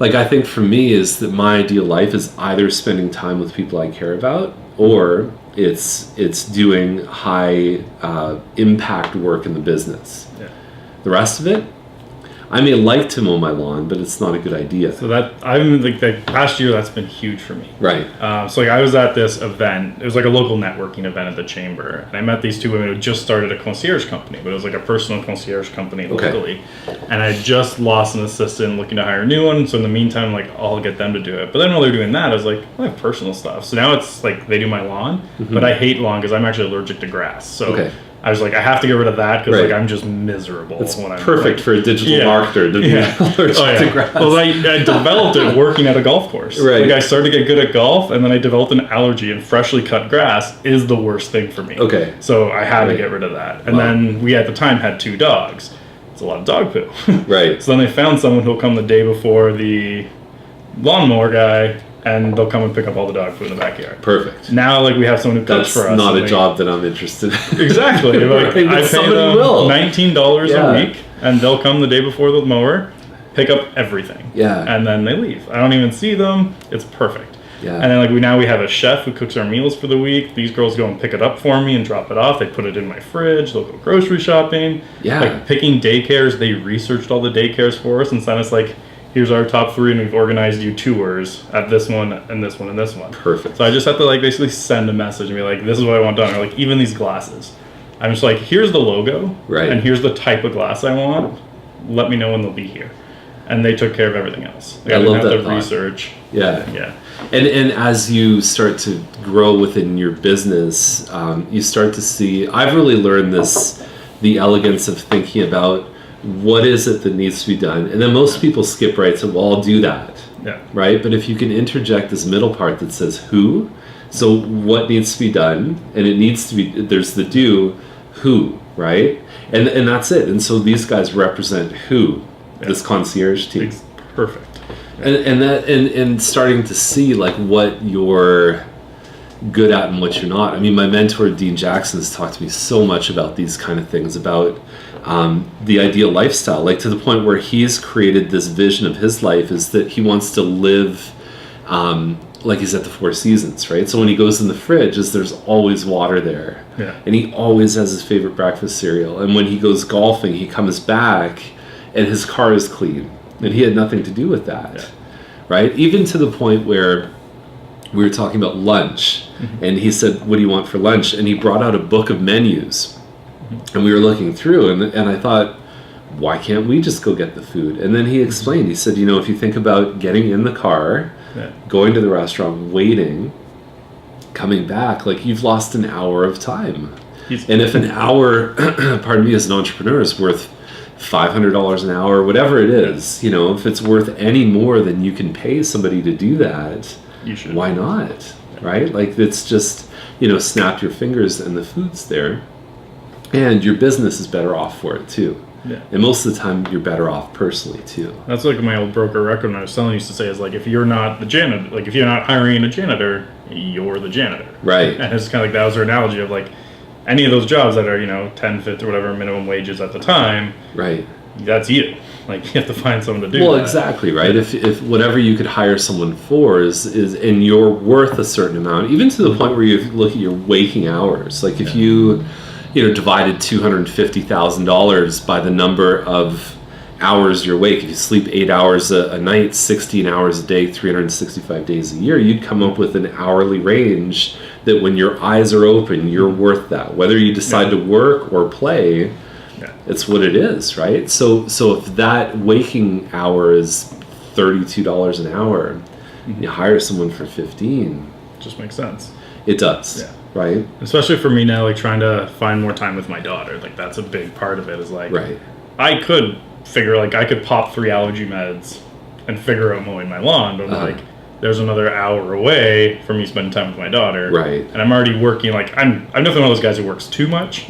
Like I think for me is that my ideal life is either spending time with people I care about or it's doing high impact work in the business. The rest of it, I may like to mow my lawn, but it's not a good idea. So the past year, that's been huge for me. Right. So I was at this event. It was like a local networking event at the chamber, and I met these two women who just started a concierge company, but it was like a personal concierge company locally. And I just lost an assistant, looking to hire a new one. So in the meantime, I'll get them to do it. But then while they're doing that, I was like, I have personal stuff. So now it's like they do my lawn, but I hate lawn because I'm actually allergic to grass. So. I was like, I have to get rid of that because I'm just miserable. It's perfect for a digital marketer to be allergic to grass. Well, I developed it working at a golf course. Right. Like I started to get good at golf, and then I developed an allergy, and freshly cut grass is the worst thing for me. Okay. So I had to get rid of that. And then we at the time had 2 dogs. It's a lot of dog poo. Right. So then they found someone who'll come the day before the lawnmower guy, and they'll come and pick up all the dog food in the backyard. Perfect. Now, we have someone who cooks for us. That's not a job that I'm interested in. Exactly. I pay them $19 a week, and they'll come the day before the mower, pick up everything. Yeah. And then they leave. I don't even see them. It's perfect. Yeah. And then we have a chef who cooks our meals for the week. These girls go and pick it up for me and drop it off. They put it in my fridge. They'll go grocery shopping. Yeah. Picking daycares. They researched all the daycares for us and sent us here's our top 3, and we've organized you tours at this one and this one and this one. Perfect. So I just have to basically send a message and be like, this is what I want done. Or even these glasses. I'm just here's the logo. Right. And here's the type of glass I want. Let me know when they'll be here. And they took care of everything else. I love that the research. Yeah. Yeah. And as you start to grow within your business, you start to see, I've really learned the elegance of thinking about what is it that needs to be done, and then most people skip right to, well, I'll do that. Yeah. Right. But if you can interject this middle part that says who, so what needs to be done, and it needs to be, there's the do, who, right, and that's it. And so these guys represent who, this concierge team. It's perfect. And starting to see what you're good at and what you're not. I mean, my mentor Dean Jackson has talked to me so much about these kind of things, about the ideal lifestyle, to the point where he's created this vision of his life is that he wants to live like he's at the Four Seasons, right? So when he goes in the fridge, there's always water there. Yeah. And he always has his favorite breakfast cereal. And when he goes golfing, he comes back and his car is clean. And he had nothing to do with that, right? Even to the point where we were talking about lunch, and he said, what do you want for lunch? And he brought out a book of menus. And we were looking through, and I thought, why can't we just go get the food? And then he explained, he said, if you think about getting in the car, going to the restaurant, waiting, coming back, you've lost an hour of time. And if an hour, pardon me, as an entrepreneur is worth $500 an hour, whatever it is, if it's worth any more than you can pay somebody to do that, you should. Why not? Right? It's just, snap your fingers and the food's there. And your business is better off for it too. Yeah. And most of the time, you're better off personally, too. That's like my old broker record when I was selling used to say is like, if you're not the janitor, like if you're not hiring a janitor, you're the janitor. Right. And it's kind of like, that was her analogy of like, any of those jobs that are, 10, 50, or whatever minimum wages at the time. Right. That's you. Like, you have to find someone to do well, that. exactly, right? If whatever you could hire someone for is and you're worth a certain amount, even to the point where you look at your waking hours. Like if you divided $250,000 by the number of hours you're awake, if you sleep 8 hours a night, 16 hours a day, 365 days a year, you'd come up with an hourly range that when your eyes are open, you're worth that. Whether you decide to work or play, it's what it is, right? So if that waking hour is $32 an hour, you hire someone for 15. Just makes sense. It does, right? Especially for me now, like trying to find more time with my daughter. Like that's a big part of it. Is like, right. I could pop 3 allergy meds and figure out mowing my lawn, but like, there's another hour away from me spending time with my daughter, right? And I'm already working. Like I'm definitely one of those guys who works too much,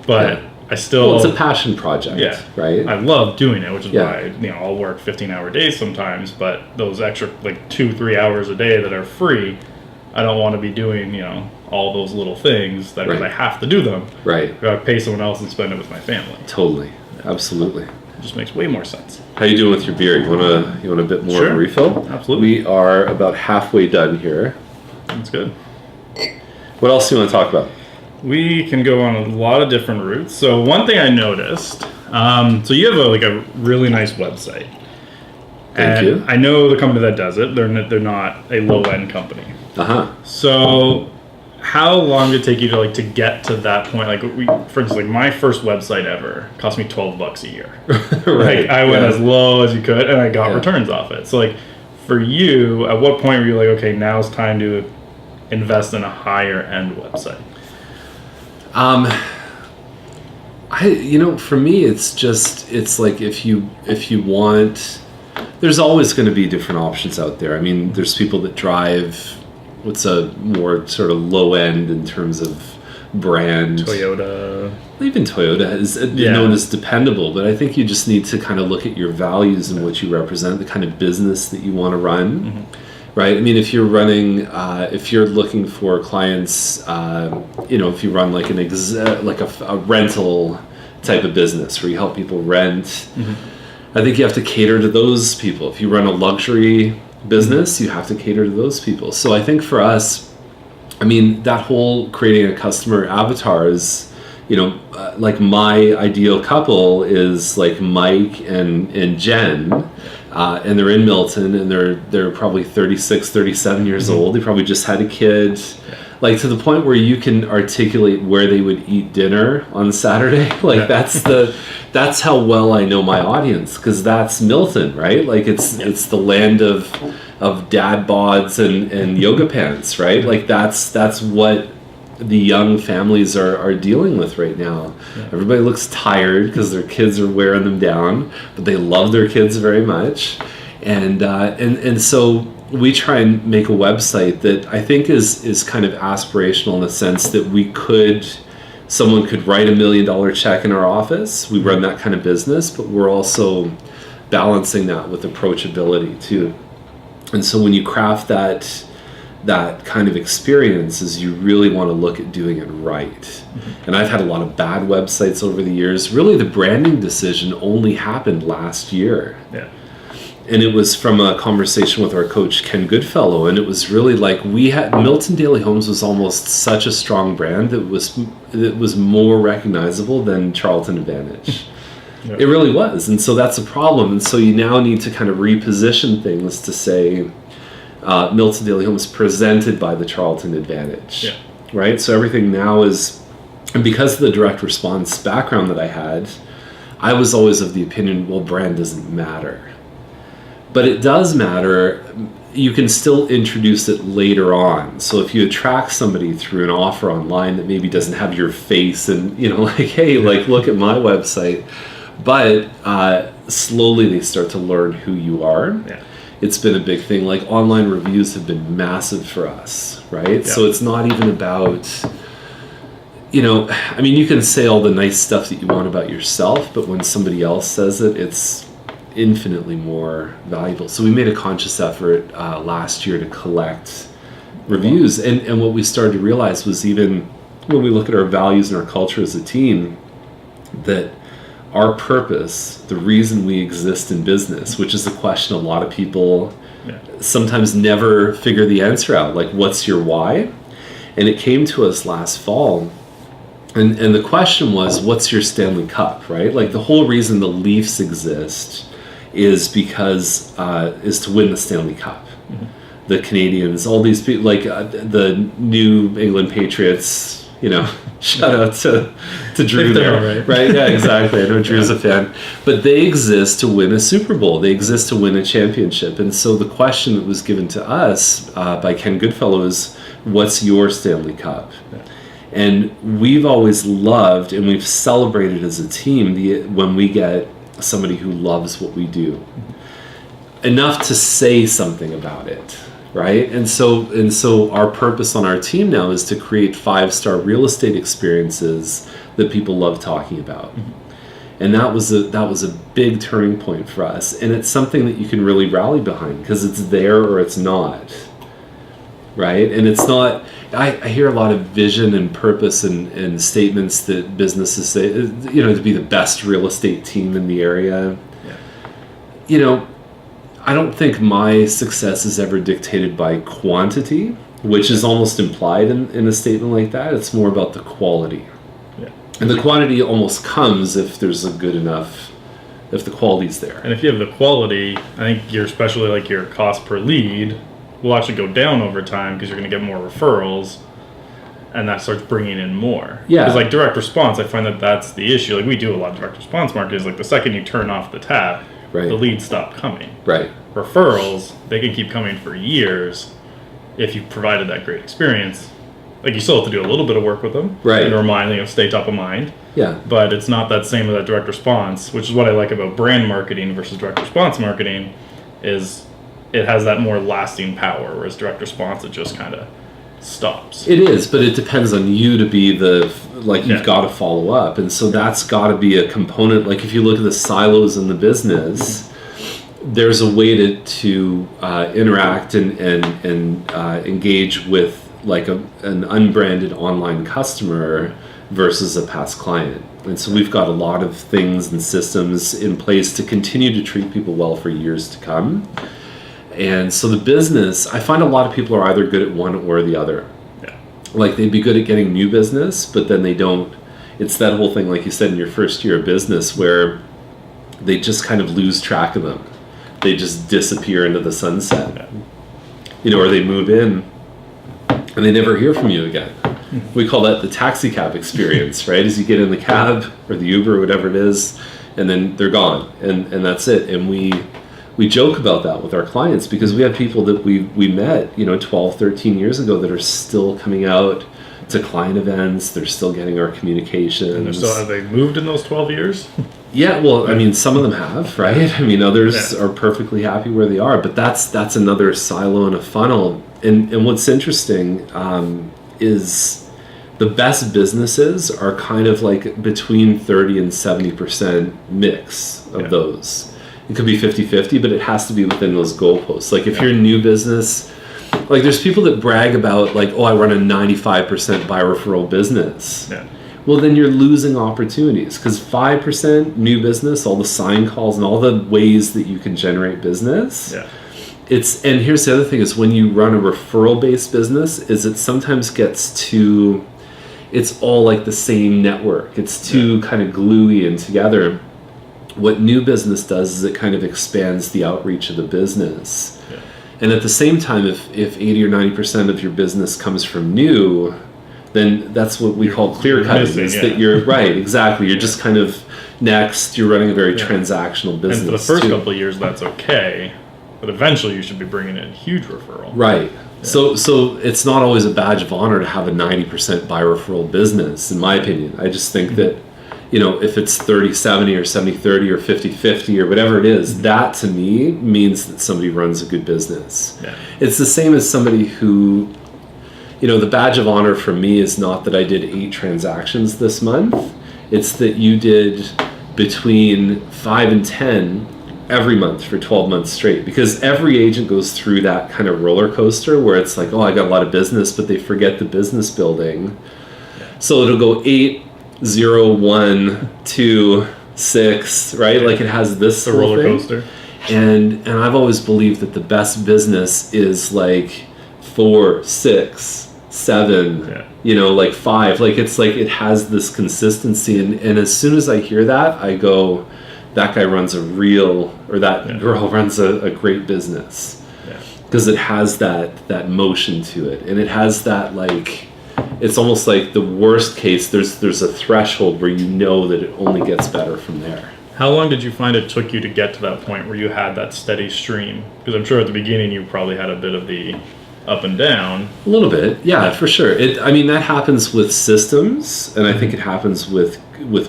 but I still. Well, it's a passion project, right? I love doing it, which is why I'll work 15-hour days sometimes. But those extra like 2-3 hours a day that are free, I don't want to be doing all those little things that I have to do them. Right. I gotta pay someone else and spend it with my family. Totally, absolutely. It just makes way more sense. How you doing with your beer? You want a bit more of a refill? Absolutely. We are about halfway done here. That's good. What else do you want to talk about? We can go on a lot of different routes. So one thing I noticed, so you have a really nice website. Thank you. I know the company that does it. They're not a low end company. So how long did it take you to get to that point? Like for instance, like my first website ever cost me $12 a year. Right. Like I went as low as you could, and I got returns off it. So like for you, at what point were you like, okay, now it's time to invest in a higher end website? For me, it's like if you want, there's always going to be different options out there. I mean, there's people that drive what's a more sort of low end in terms of brand. Toyota. Even Toyota is known as dependable, but I think you just need to kind of look at your values and what you represent, the kind of business that you want to run. Right. I mean, if you're running, if you're looking for clients, if you run like a rental type of business where you help people rent, I think you have to cater to those people. If you run a luxury business, you have to cater to those people. So I think for us, I mean, that whole creating a customer avatar is, like my ideal couple is like Mike and Jen. And they're in Milton, and they're probably 36, 37 years old. They probably just had a kid. Like to the point where you can articulate where they would eat dinner on Saturday. Like that's how well I know my audience, because that's Milton, right? Like it's the land of dad bods and yoga pants, right? Like that's what the young families are dealing with right now. Everybody looks tired because their kids are wearing them down, but they love their kids very much, and so we try and make a website that I think is kind of aspirational in the sense that someone could write $1 million check in our office. We run that kind of business, but we're also balancing that with approachability too. And so when you craft that kind of experience, is you really want to look at doing it right. And I've had a lot of bad websites over the years. Really, the branding decision only happened last year. And it was from a conversation with our coach, Ken Goodfellow. And it was really like Milton Daily Homes was almost such a strong brand that was more recognizable than Charlton Advantage. It really was. And so that's a problem. And so you now need to kind of reposition things to say, Milton Daily Homes presented by the Charlton Advantage, right? So everything now is, and because of the direct response background that I had, I was always of the opinion, well, brand doesn't matter. But it does matter. You can still introduce it later on. So if you attract somebody through an offer online that maybe doesn't have your face and, like, hey, like, look at my website, but slowly they start to learn who you are. It's been a big thing. Like online reviews have been massive for us, right? So it's not even about, I mean, you can say all the nice stuff that you want about yourself, but when somebody else says it, it's infinitely more valuable. So we made a conscious effort last year to collect reviews. And what we started to realize was, even when we look at our values and our culture as a team, that our purpose, the reason we exist in business, which is a question a lot of people sometimes never figure the answer out, like, what's your why? And it came to us last fall. And the question was, what's your Stanley Cup, right? Like, the whole reason the Leafs exist is because is to win the Stanley Cup. Mm-hmm. The Canadians, all these people, like the New England Patriots, shout out to Drew there, right? Yeah, exactly. I know Drew's a fan. But they exist to win a Super Bowl. They exist to win a championship. And so the question that was given to us by Ken Goodfellow is, what's your Stanley Cup? Yeah. And we've always loved, and we've celebrated as a team, when we get somebody who loves what we do enough to say something about it, right? And so our purpose on our team now is to create 5-star real estate experiences that people love talking about. Mm-hmm. And that was a big turning point for us, and it's something that you can really rally behind, because it's there or it's not, right? And it's not. I hear a lot of vision and purpose and statements that businesses say, to be the best real estate team in the area. Yeah. I don't think my success is ever dictated by quantity, which is almost implied in a statement like that. It's more about the quality. Yeah. And the quantity almost comes if there's if the quality's there. And if you have the quality, I think especially like your cost per lead will actually go down over time, because you're going to get more referrals, and that starts bringing in more. Yeah. Because like direct response, I find that's the issue. Like, we do a lot of direct response marketing. Like, the second you turn off the tap, the leads stop coming. Right. Referrals, they can keep coming for years if you provided that great experience. Like, you still have to do a little bit of work with them, right, and remind them, stay top of mind. Yeah. But it's not that same with that direct response, which is what I like about brand marketing versus direct response marketing, is it has that more lasting power, whereas direct response, it just kind of stops. It is, but it depends on you to be you've got to follow up. And so that's got to be a component. Like, if you look at the silos in the business, there's a way to interact and engage with like an unbranded online customer versus a past client. And so we've got a lot of things and systems in place to continue to treat people well for years to come. And so the business, I find a lot of people are either good at one or the other. Yeah. Like, they'd be good at getting new business, but then they don't. It's that whole thing, like you said, in your first year of business, where they just kind of lose track of them. They just disappear into the sunset. Yeah. Or they move in and they never hear from you again. We call that the taxi cab experience, right? As you get in the cab or the Uber or whatever it is, and then they're gone, and that's it. And we joke about that with our clients, because we have people that we met 12, 13 years ago that are still coming out to client events. They're still getting our communications. And have they moved in those 12 years? Yeah, well, I mean, some of them have, right? I mean, others are perfectly happy where they are, but that's another silo in a funnel. And what's interesting is the best businesses are kind of like between 30 and 70% mix of those. It could be 50-50, but it has to be within those goalposts. Like, if you're a new business, like, there's people that brag about, like, I run a 95% by referral business. Yeah. Well, then you're losing opportunities, because 5% new business, all the sign calls and all the ways that you can generate business. Yeah. And here's the other thing, is when you run a referral-based business, is it sometimes gets too, it's all like the same network. It's too kind of gluey and together. What new business does is it kind of expands the outreach of the business. Yeah. And at the same time, if 80 or 90% of your business comes from new, then that's what we call clear cutting. That you're right, exactly. You're just kind of next. You're running a very transactional business. And for the first couple of years, that's okay, but eventually you should be bringing in huge referral. Right. Yeah. So it's not always a badge of honor to have a 90% by referral business, in my opinion. I just think that if it's 30-70 or 70-30 or 50-50 or whatever it is, that to me means that somebody runs a good business. Yeah. It's the same as somebody who, the badge of honor for me is not that I did 8 transactions this month. It's that you did between 5 and 10 every month for 12 months straight, because every agent goes through that kind of roller coaster where it's like, oh, I got a lot of business, but they forget the business building. So it'll go 8, 0, 1, 2, 6, right? Like it has this the roller coaster. And I've always believed that the best business is like 4, 6, 7, like 5. Like it's like it has this consistency, and as soon as I hear that, I go, that guy runs that girl runs a great business, because it has that motion to it, and it has that, like, it's almost like the worst case, there's a threshold where that it only gets better from there. How long did you find it took you to get to that point where you had that steady stream? Because I'm sure at the beginning you probably had a bit of the up and down. A little bit, yeah, for sure. That happens with systems, and I think it happens with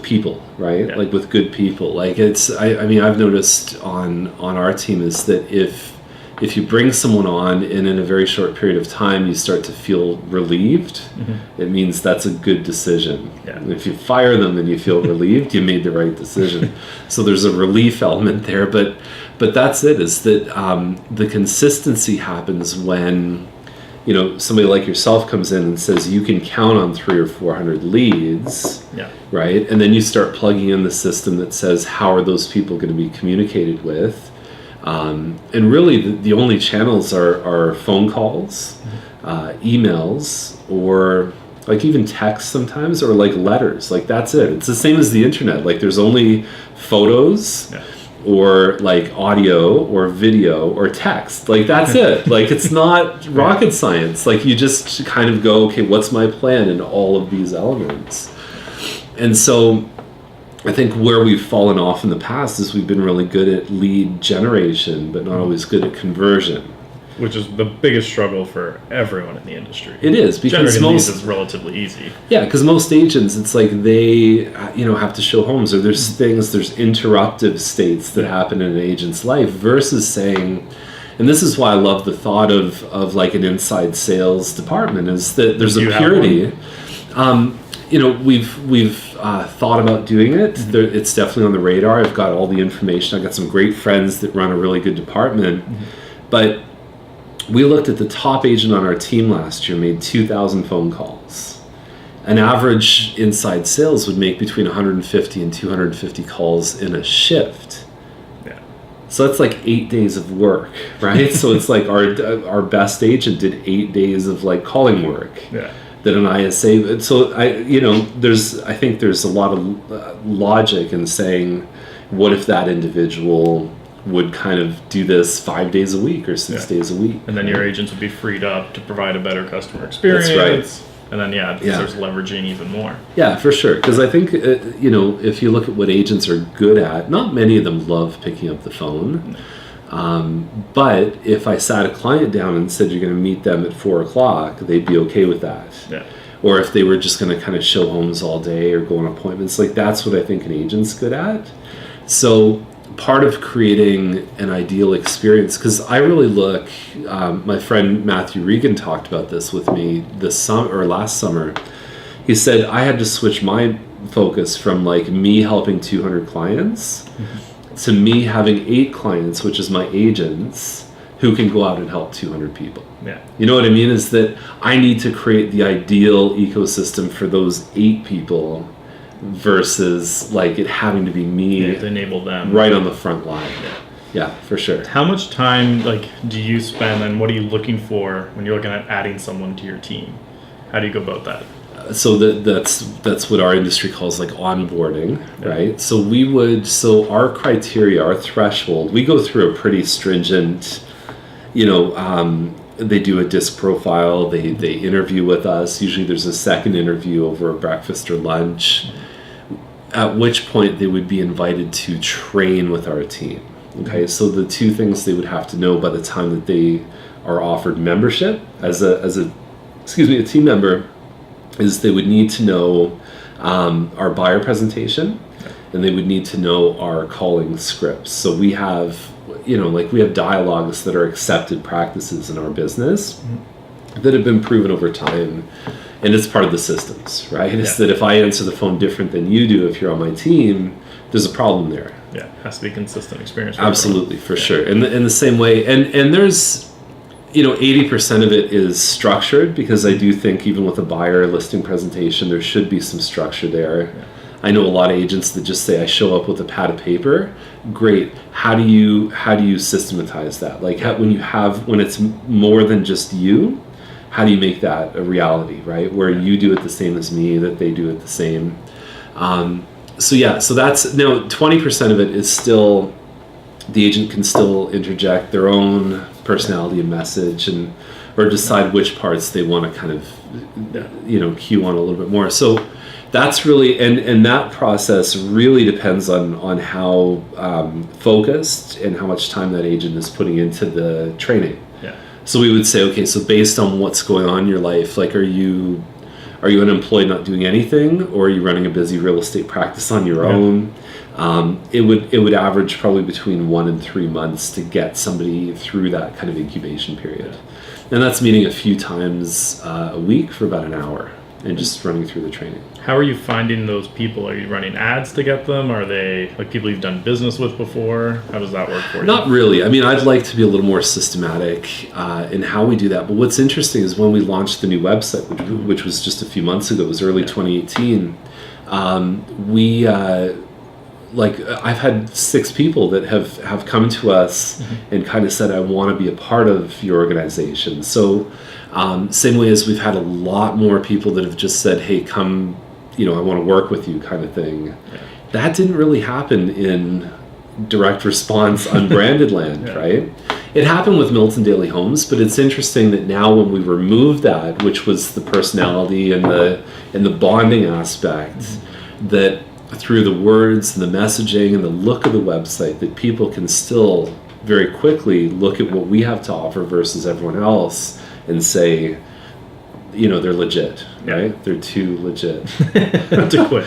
people, right? Yeah. Like with good people. Like I've noticed on our team is that if you bring someone on and in a very short period of time you start to feel relieved, it means that's a good decision. Yeah. And if you fire them and you feel relieved, you made the right decision. So there's a relief element there, but that's it, is that the consistency happens when somebody like yourself comes in and says you can count on 300 or 400 leads, right? And then you start plugging in the system that says how are those people going to be communicated with. And really the only channels are phone calls, emails, or like even text sometimes, or like letters. Like that's it. It's the same as the internet. Like there's only photos or like audio or video or text. Like that's it. Like it's not rocket science. Like you just kind of go, okay, what's my plan in all of these elements? And so I think where we've fallen off in the past is we've been really good at lead generation, but not always good at conversion. Which is the biggest struggle for everyone in the industry. It is, because generating leads is relatively easy. Yeah, because most agents, it's like they, have to show homes, or there's interruptive states that happen in an agent's life, versus saying, and this is why I love the thought of like an inside sales department, is that there's a purity. We've thought about doing it. It's definitely on the radar. I've got all the information. I've got some great friends that run a really good department. But we looked at the top agent on our team last year, made 2,000 phone calls. An average inside sales would make between 150 and 250 calls in a shift. Yeah. So that's like 8 days of work, right? So it's like our best agent did 8 days of like calling work. Yeah. That an ISA. So I think there's a lot of logic in saying, what if that individual would kind of do this 5 days a week or 6 days a week, and then your agents would be freed up to provide a better customer experience. That's right. And then there's leveraging even more. Yeah, for sure. Because I think if you look at what agents are good at, not many of them love picking up the phone. But if I sat a client down and said you're going to meet them at 4:00, they'd be okay with that. Yeah. Or if they were just going to kind of show homes all day or go on appointments, like that's what I think an agent's good at. So part of creating an ideal experience, because I really look, my friend Matthew Regan talked about this with me last summer. He said I had to switch my focus from like me helping 200 clients to me having 8 clients, which is my agents, who can go out and help 200 people. Yeah. You know what I mean? Is that I need to create the ideal ecosystem for those 8 people versus like it having to be me to enable them right on the front line. Yeah, for sure. How much time do you spend, and what are you looking for when you're looking at adding someone to your team? How do you go about that? So that's what our industry calls like onboarding, right? So our criteria, our threshold, we go through a pretty stringent, they do a disc profile, they interview with us. Usually there's a second interview over a breakfast or lunch, at which point they would be invited to train with our team. Okay, so the 2 things they would have to know by the time that they are offered membership as a team member is they would need to know our buyer presentation, and they would need to know our calling scripts. So we have, we have dialogues that are accepted practices in our business. that have been proven over time, and it's part of the systems, right? It's that if I answer the phone different than you do, if you're on my team, there's a problem there. Yeah, it has to be consistent experience. Absolutely, for sure. And in the same way, and there's, 80% of it is structured, because I do think even with a buyer listing presentation, there should be some structure there. Yeah. I know a lot of agents that just say, I show up with a pad of paper. Great. How do you systematize that? Like when it's more than just you, how do you make that a reality, right? Where you do it the same as me, that they do it the same. So that's now 20% of it is still, the agent can still interject their own personality and message, or decide which parts they want to kind of cue on a little bit more. So that's really, and that process really depends on how focused and how much time that agent is putting into the training. Yeah. So we would say, okay, so based on what's going on in your life, like are you unemployed, not doing anything, or are you running a busy real estate practice on your own? It would average probably between 1 and 3 months to get somebody through that kind of incubation period. And that's meeting a few times a week for about an hour and just running through the training. How are you finding those people? Are you running ads to get them? Are they like people you've done business with before? How does that work for you? Not really. I mean, I'd like to be a little more systematic in how we do that. But what's interesting is when we launched the new website, which was just a few months ago, it was early 2018, I've had 6 people that have come to us and kind of said, I want to be a part of your organization. So same way as we've had a lot more people that have just said, hey, come, I want to work with you kind of thing. Yeah. That didn't really happen in direct response unbranded land, right? It happened with Milton Daily Homes, but it's interesting that now when we remove that, which was the personality and the bonding aspect, that through the words and the messaging and the look of the website, that people can still very quickly look at what we have to offer versus everyone else and say, they're legit, right? They're too legit. To quit.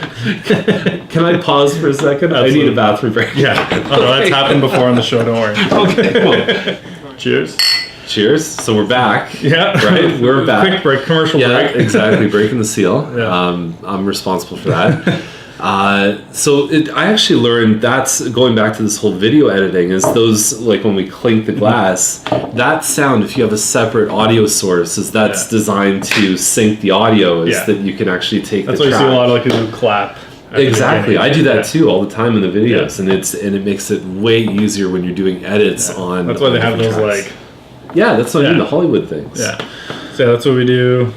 Can I pause for a second? Absolutely. I need a bathroom break. Yeah. Oh, no, that's happened before on the show, don't worry. Okay, cool. Cheers. Cheers. So we're back. Yeah. Right? We're back. Quick break, commercial break. Yeah, exactly. Breaking the seal. Yeah. I'm responsible for that. I actually learned, that's going back to this whole video editing, is those, like when we clink the glass, that sound, if you have a separate audio source, is that's designed to sync the audio, is that you can actually take that's the track. That's why you see a lot of people who clap. Exactly. I do that too all the time in the videos, and it makes it way easier when you're doing edits on. That's why they have those tracks. Yeah, that's what I mean, the Hollywood things. Yeah. So that's what we do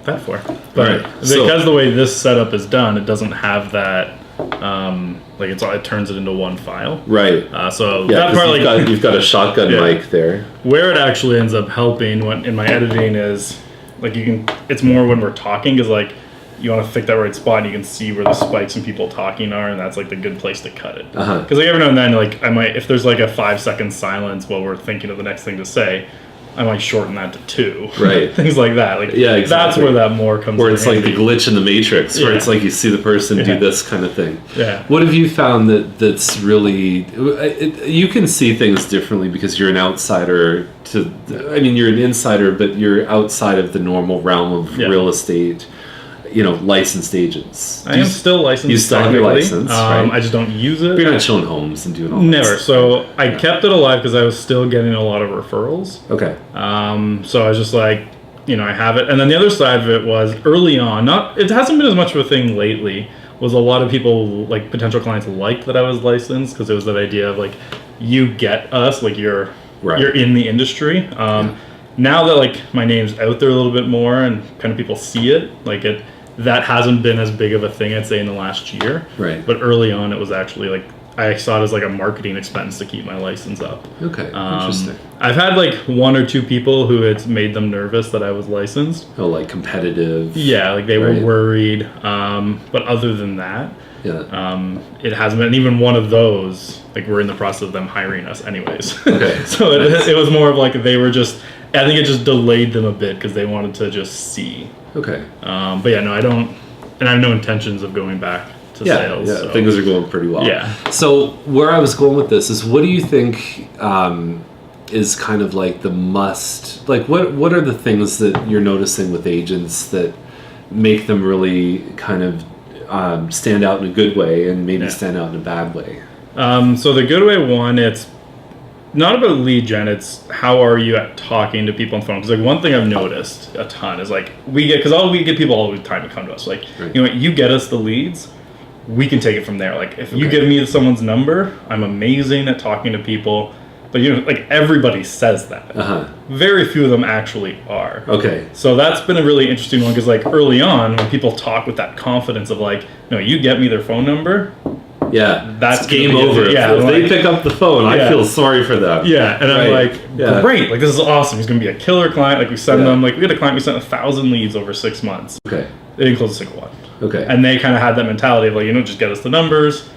that for. But because the way this setup is done, it doesn't have that it turns it into one file. Right. So that part, you've got a shotgun mic there. Where it actually ends up helping in my editing is it's more when we're talking, because you want to pick that right spot and you can see where the spikes and people talking are, and that's the good place to cut it. Because every now and then I might, if there's a 5-second silence while we're thinking of the next thing to say, I might shorten that to 2. Right. Things like that. Exactly. That's where that more comes in. Where it's like the glitch in the Matrix, where it's like you see the person do this kind of thing. Yeah. What have you found that's really... you can see things differently because you're an outsider you're an insider, but you're outside of the normal realm of real estate, licensed agents. I am still licensed. You still have your license, right? I just don't use it. But you're not showing homes and doing all that. Never. So I kept it alive because I was still getting a lot of referrals. Okay. So I was just I have it. And then the other side of it was early on, it hasn't been as much of a thing lately, was a lot of people, potential clients liked that I was licensed, because it was that idea of you get us, you're in the industry. Now that my name's out there a little bit more and kind of people see it, that hasn't been as big of a thing, I'd say, in the last year. Right. But early on, it was actually I saw it as a marketing expense to keep my license up. Okay. Interesting. I've had 1 or 2 people who it's made them nervous that I was licensed. Oh, competitive. Yeah, they were worried. But other than that, it hasn't been. And even one of those, we're in the process of them hiring us anyways. Okay. So it was more of they were just. I think it just delayed them a bit because they wanted to just see. Okay. But no, I don't, and I have no intentions of going back to sales. Yeah, so. Things are going pretty well. Yeah. So where I was going with this is, what do you think is kind of like the must? Like, what are the things that you're noticing with agents that make them really kind of stand out in a good way and maybe stand out in a bad way? So the good way one, it's not about lead gen, it's how are you at talking to people on the phone. Because like one thing I've noticed a ton is like we get people all the time to come to us. Like, you know what, you get us the leads, we can take it from there. Like if you give me someone's number, I'm amazing at talking to people. But you know, like everybody says that. Very few of them actually are. Okay. So that's been a really interesting one because like early on when people talk with that confidence of like, no, you get me their phone number. Yeah, that's game over. Yeah, if they pick up the phone, I feel sorry for them. Yeah, and I'm like, great, like this is awesome. He's gonna be a killer client. Like we send them, like we had a client we sent 1,000 leads over 6 months. Okay. They didn't close a single one. Okay. And they kind of had that mentality of like, you know, just get us the numbers.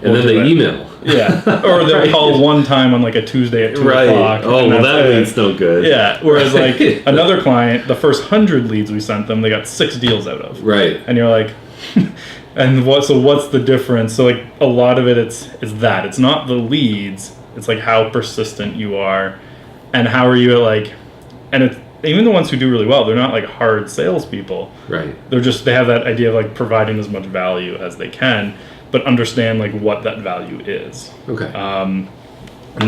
And then they email. Yeah. Or they'll call one time on like a Tuesday at 2 o'clock. Oh, well, that means no good. Yeah. Whereas like another client, the first 100 leads we sent them, they got 6 deals out of. Right. And you're like, and what's the difference? So like a lot of it, it's that. It's not the leads. It's like how persistent you are and how are you at like, and it's, even the ones who do really well, they're not like hard salespeople. Right. They have that idea of like providing as much value as they can, but understand like what that value is. Okay. And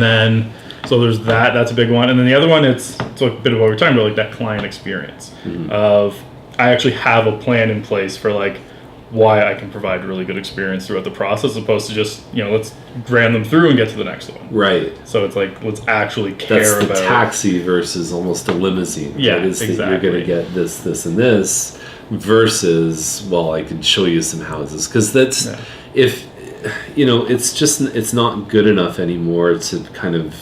then, so there's that's a big one. And then the other one, it's a bit of what we're talking about, like that client experience of I actually have a plan in place for like why I can provide really good experience throughout the process, as opposed to just, you know, let's ram them through and get to the next one. Right. So it's like, let's actually care about... That's the taxi versus almost a limousine. Yeah, right? Exactly. That you're going to get this, this, and this versus, well, I can show you some houses. Because that's, if, you know, it's not good enough anymore to kind of...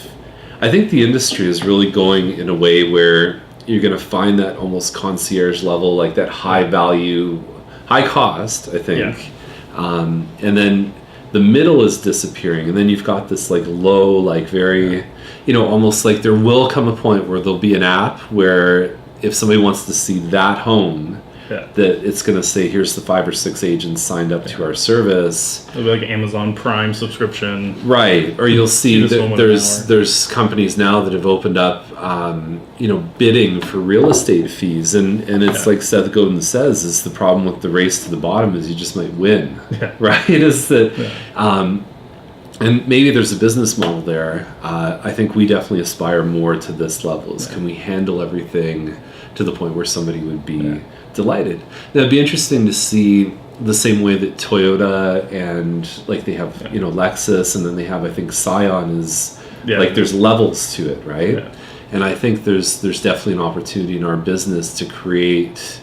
I think the industry is really going in a way where you're going to find that almost concierge level, like that high value... high cost, I think, and then the middle is disappearing, and then you've got this like low, like very, you know, almost like there will come a point where there'll be an app where if somebody wants to see that home, that it's going to say, here's the 5 or 6 agents signed up to our service. It'll be like Amazon Prime subscrition. Right. Or you'll see that there's companies now that have opened up, you know, bidding for real estate fees. And it's like Seth Godin says, is the problem with the race to the bottom is you just might win. Right? Is that, and maybe there's a business model there. I think we definitely aspire more to this level. Is can we handle everything to the point where somebody would be delighted? It'd be interesting to see the same way that Toyota and like they have, you know, Lexus, and then they have, I think Scion is like there's levels to it, right? And I think there's definitely an opportunity in our business to create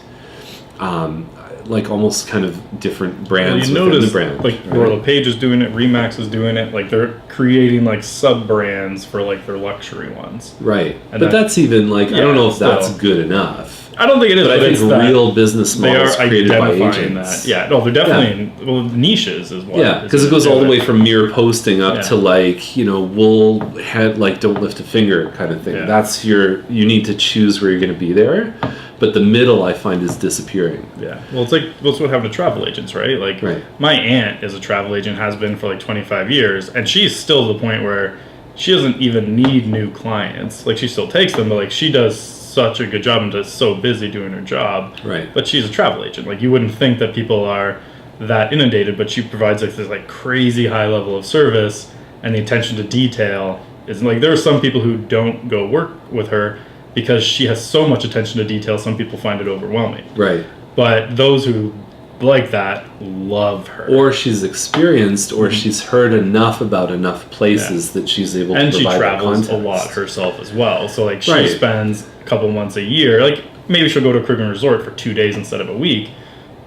like almost kind of different brands within the brand. Like Royal LePage is doing it, Remax is doing it. Like they're creating like sub brands for like their luxury ones. Right. And but that's even like I don't know if that's good enough. I don't think it is. But I think real business models created by agents. That. Yeah. No, they're definitely niches as well. Yeah, because it goes all the way from mere posting up to like, you know, wool head like don't lift a finger kind of thing. That's you need to choose where you're going to be there. But the middle, I find, is disappearing. Yeah. Well, it's what happened to travel agents, right? Like, my aunt is a travel agent, has been for like 25 years, and she's still at the point where she doesn't even need new clients. Like, she still takes them, but like she does such a good job and is so busy doing her job. Right. But she's a travel agent. Like, you wouldn't think that people are that inundated, but she provides like this like crazy high level of service, and the attention to detail is like, there are some people who don't go work with her because she has so much attention to detail, some people find it overwhelming. Right. But those who like that love her. Or she's experienced, or she's heard enough about enough places that she's able to provide that context. And she travels a lot herself as well. So like she spends a couple months a year, like maybe she'll go to a Caribbean resort for 2 days instead of a week,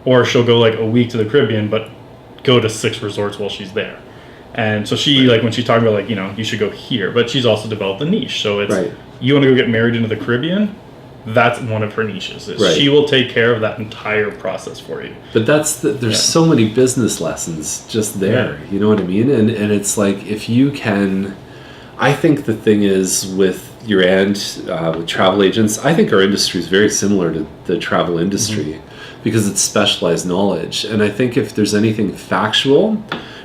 or she'll go like a week to the Caribbean, but go to 6 resorts while she's there. And so she, like when she's talking about like, you know, you should go here, but she's also developed a niche. So it's, you want to go get married into the Caribbean? That's one of her niches. She will take care of that entire process for you. But there's so many business lessons just there. You know what I mean? And it's like, if you can, I think the thing is with your aunt, with travel agents, I think our industry is very similar to the travel industry because it's specialized knowledge. And I think if there's anything factual,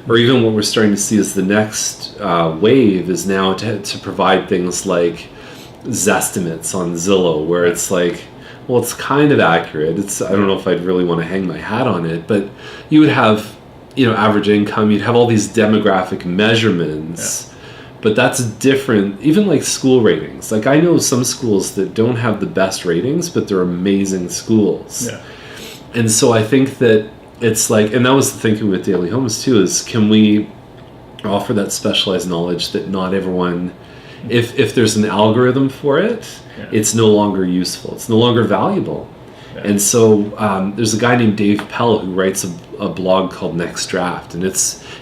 or even what we're starting to see as the next wave is now to provide things like Zestimates on Zillow, where it's like, well, it's kind of accurate. I don't know if I'd really want to hang my hat on it, but you would have, average income, you'd have all these demographic measurements. Yeah. But that's different, even like school ratings. Like I know some schools that don't have the best ratings, but they're amazing schools. Yeah. And so I think that it's like, and that was the thinking with Daily Homes too, is can we offer that specialized knowledge that not everyone, if there's an algorithm for it, it's no longer useful. It's no longer valuable. Yeah. And so there's a guy named Dave Pell who writes a blog called Next Draft, and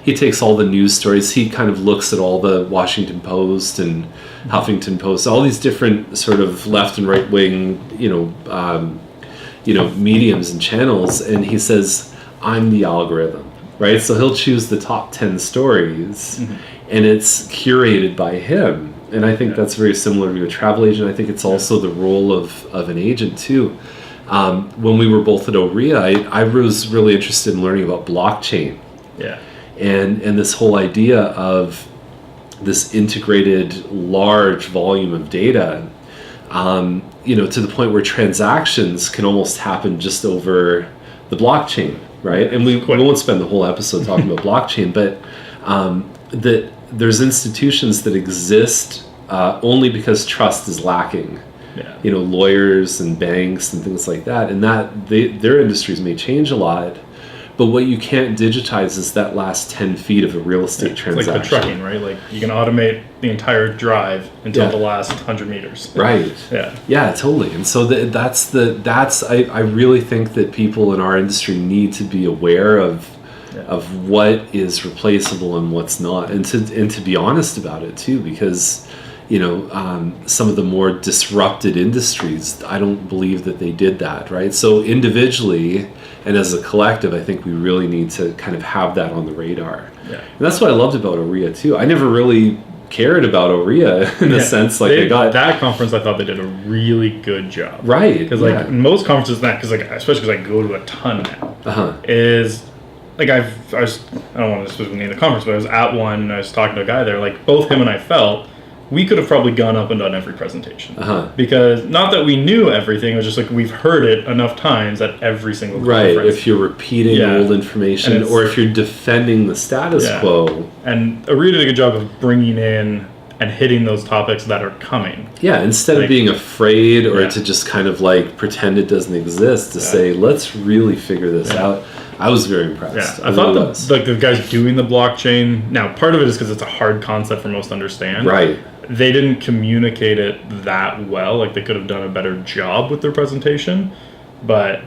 he takes all the news stories. He kind of looks at all the Washington Post and Huffington Post, all these different sort of left and right wing, mediums and channels, and he says, I'm the algorithm, right? So he'll choose the top 10 stories, and it's curated by him. And I think that's very similar to a travel agent. I think it's also the role of an agent too. When we were both at OREA, I was really interested in learning about blockchain. Yeah. And this whole idea of this integrated large volume of data, to the point where transactions can almost happen just over the blockchain, right? And we won't spend the whole episode talking about blockchain, but that there's institutions that exist only because trust is lacking. Yeah. Lawyers and banks and things like that, and that their industries may change a lot. But what you can't digitize is that last 10 feet of a real estate transaction. Like the trucking, right? Like you can automate the entire drive until the last 100 meters. Right. Yeah. Yeah, totally. And so I really think that people in our industry need to be aware of what is replaceable and what's not, and to be honest about it too, because some of the more disrupted industries, I don't believe that they did that, right? So individually and as a collective, I think we really need to kind of have that on the radar. Yeah. And that's what I loved about OREA too. I never really cared about OREA in a sense. Like I got that conference, I thought they did a really good job. Right. Because most conferences, especially because I go to a ton now, is like I don't want to specifically name the conference, but I was at one and I was talking to a guy there. Like both him and I felt we could have probably gone up and done every presentation. Because not that we knew everything, it was just like we've heard it enough times at every single conference. Right, if you're repeating old information or if you're defending the status quo. And OREA did a good job of bringing in and hitting those topics that are coming. Yeah, instead of being afraid or to just kind of like pretend it doesn't exist, to say, let's really figure this out. I was very impressed. Yeah, I thought the guys doing the blockchain, now part of it is because it's a hard concept for most to understand. Right. They didn't communicate it that well. Like they could have done a better job with their presentation, but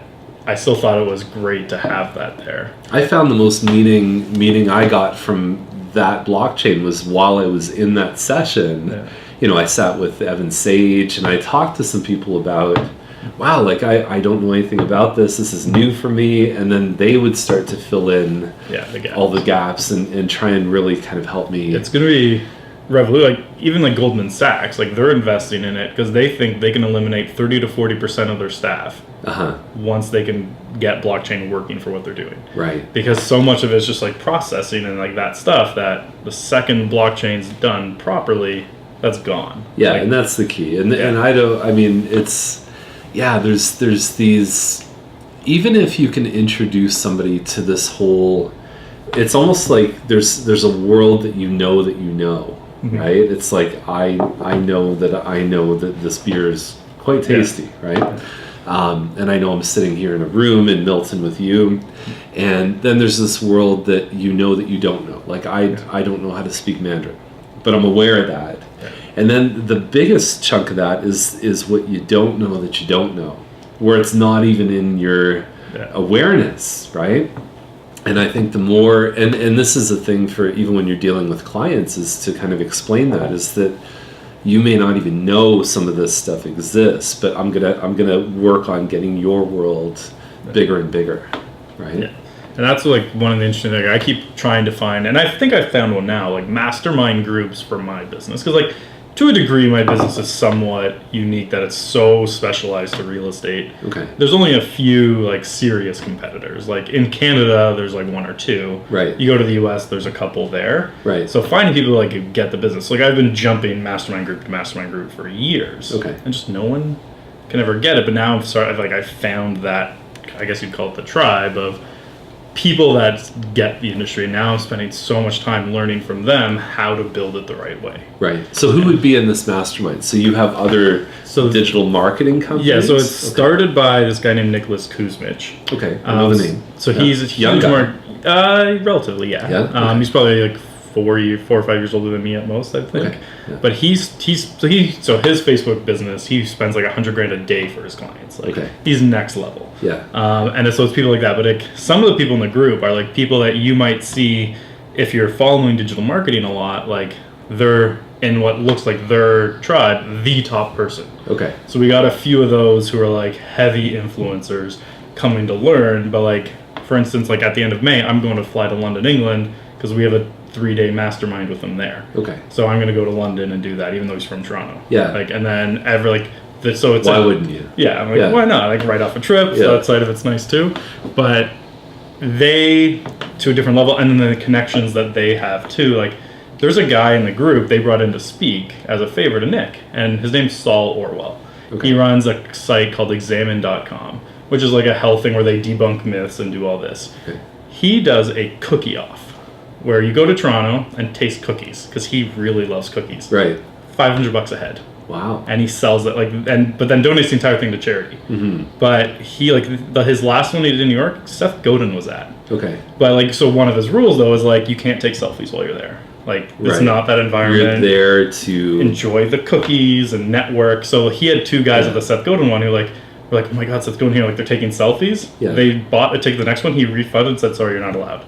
I still thought it was great to have that there. I found the most meaning I got from that blockchain was while I was in that session. Yeah. I sat with Evan Sage and I talked to some people about, wow, like I don't know anything about this. This is new for me. And then they would start to fill in all the gaps and try and really kind of help me. It's going to be like even like Goldman Sachs, like they're investing in it because they think they can eliminate 30 to 40% of their staff once they can get blockchain working for what they're doing. Right. Because so much of it's just like processing and like that stuff that the second blockchain's done properly, that's gone. Yeah, and that's the key. And there's these, even if you can introduce somebody to this whole, it's almost like there's a world that you know, right? It's like I know that this beer is quite tasty, right? And I know I'm sitting here in a room in Milton with you, and then there's this world that you don't know. Like I don't know how to speak Mandarin, but I'm aware of that. And then the biggest chunk of that is what you don't know that you don't know, where it's not even in your awareness, right? And I think the more, and this is a thing for even when you're dealing with clients, is to kind of explain that, is that you may not even know some of this stuff exists, but I'm gonna work on getting your world bigger and bigger, right? Yeah. And that's like one of the interesting things I keep trying to find, and I think I've found one now, like mastermind groups for my business, because like to a degree, my business is somewhat unique that it's so specialized to real estate. Okay. There's only a few like serious competitors. Like in Canada, there's like one or two. Right. You go to the US, there's a couple there. Right. So finding people like who get the business. Like I've been jumping mastermind group to mastermind group for years. Okay. And just no one can ever get it. But now I found that, I guess you'd call it the tribe of people that get the industry, and now I'm spending so much time learning from them how to build it the right way. Right. So who would be in this mastermind? So you have other digital marketing companies? Yeah, so it's started by this guy named Nicholas Kuzmich. Okay, I know the name. So he's a young guy. Relatively, yeah. Yeah? Okay. He's probably like 4 or 5 years older than me at most, I think. Okay. Yeah. But so his Facebook business, he spends like $100,000 a day for his clients. Like he's next level. Yeah. And so it's people like that. But like some of the people in the group are like people that you might see if you're following digital marketing a lot. Like they're in what looks like their tribe, the top person. Okay. So we got a few of those who are like heavy influencers coming to learn. But like for instance, like at the end of May, I'm going to fly to London, England, because we have a 3-day mastermind with him there. Okay. So I'm going to go to London and do that, even though he's from Toronto. Yeah. Like, and then so it's why wouldn't you? Yeah. I'm like, why not? Like right off a trip. So that side of it's nice too. But they to a different level, and then the connections that they have too. Like there's a guy in the group they brought in to speak as a favor to Nick, and his name's Saul Orwell. Okay. He runs a site called examine.com, which is like a health thing where they debunk myths and do all this. Okay. He does a cookie off, where you go to Toronto and taste cookies because he really loves cookies. Right. $500 a head. Wow. And he sells it but then donates the entire thing to charity. Mm-hmm. But he his last one he did in New York, Seth Godin was at. Okay. But so one of his rules though is like you can't take selfies while you're there. Like it's not that environment. You're there to enjoy the cookies and network. So he had two guys at the Seth Godin one who were like, oh my God, Seth Godin here, like they're taking selfies. Yeah. They bought a ticket to the next one. He refunded and said, sorry, you're not allowed.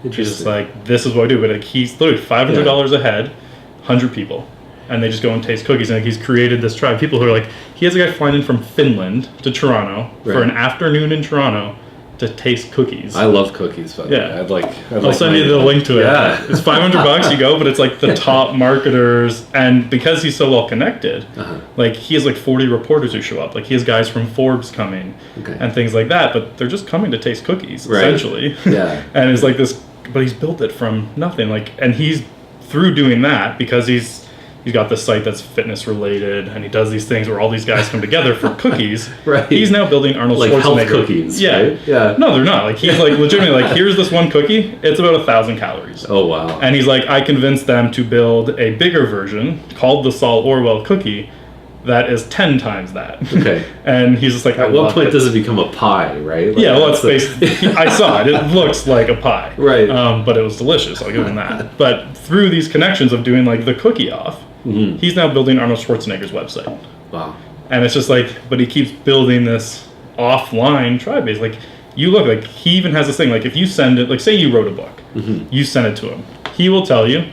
He's just like, this is what I do. But like, he's literally $500 a head, 100 people. And they just go and taste cookies. And like, he's created this tribe. People who are like, he has a guy flying in from Finland to Toronto for an afternoon in Toronto to taste cookies. I love cookies, but I'll send you the link to it. Yeah. It's $500 you go, but it's like the top marketers. And because he's so well connected, like he has like 40 reporters who show up. Like he has guys from Forbes coming and things like that, but they're just coming to taste cookies essentially. Yeah. And it's like this, but he's built it from nothing. Like, and he's through doing that because he's got this site that's fitness related, and he does these things where all these guys come together for cookies. Right. He's now building Arnold Schwarzenegger health cookies. Yeah. Right? Yeah. No, they're not. Like he's like legitimately like, here's this one cookie. It's about 1,000 calories. Oh wow. And he's like, I convinced them to build a bigger version called the Saul Orwell cookie that is 10 times that. Okay. And he's just like, at what point does it become a pie, right? Like, yeah, well, it's basically, I saw it. It looks like a pie. Right. But it was delicious. I'll give him that. But through these connections of doing like the cookie off, he's now building Arnold Schwarzenegger's website. Wow. And it's just like, but he keeps building this offline tribe base. Like, you look, like, he even has this thing, like, if you send it, like, say you wrote a book, you send it to him. He will tell you,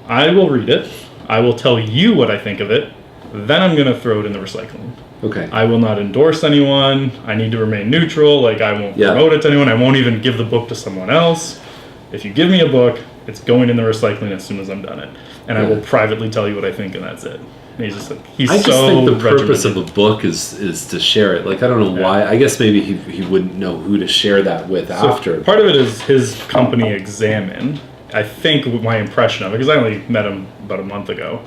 I will read it, I will tell you what I think of it, then I'm going to throw it in the recycling. Okay. I will not endorse anyone, I need to remain neutral, like, I won't promote it to anyone, I won't even give the book to someone else. If you give me a book, it's going in the recycling as soon as I'm done it. And I will privately tell you what I think, and that's it. And he's just like, I just think the purpose of a book is to share it. Like, I don't know why. I guess maybe he wouldn't know who to share that with after. Part of it is his company Examine. I think my impression of it, because I only met him about a month ago,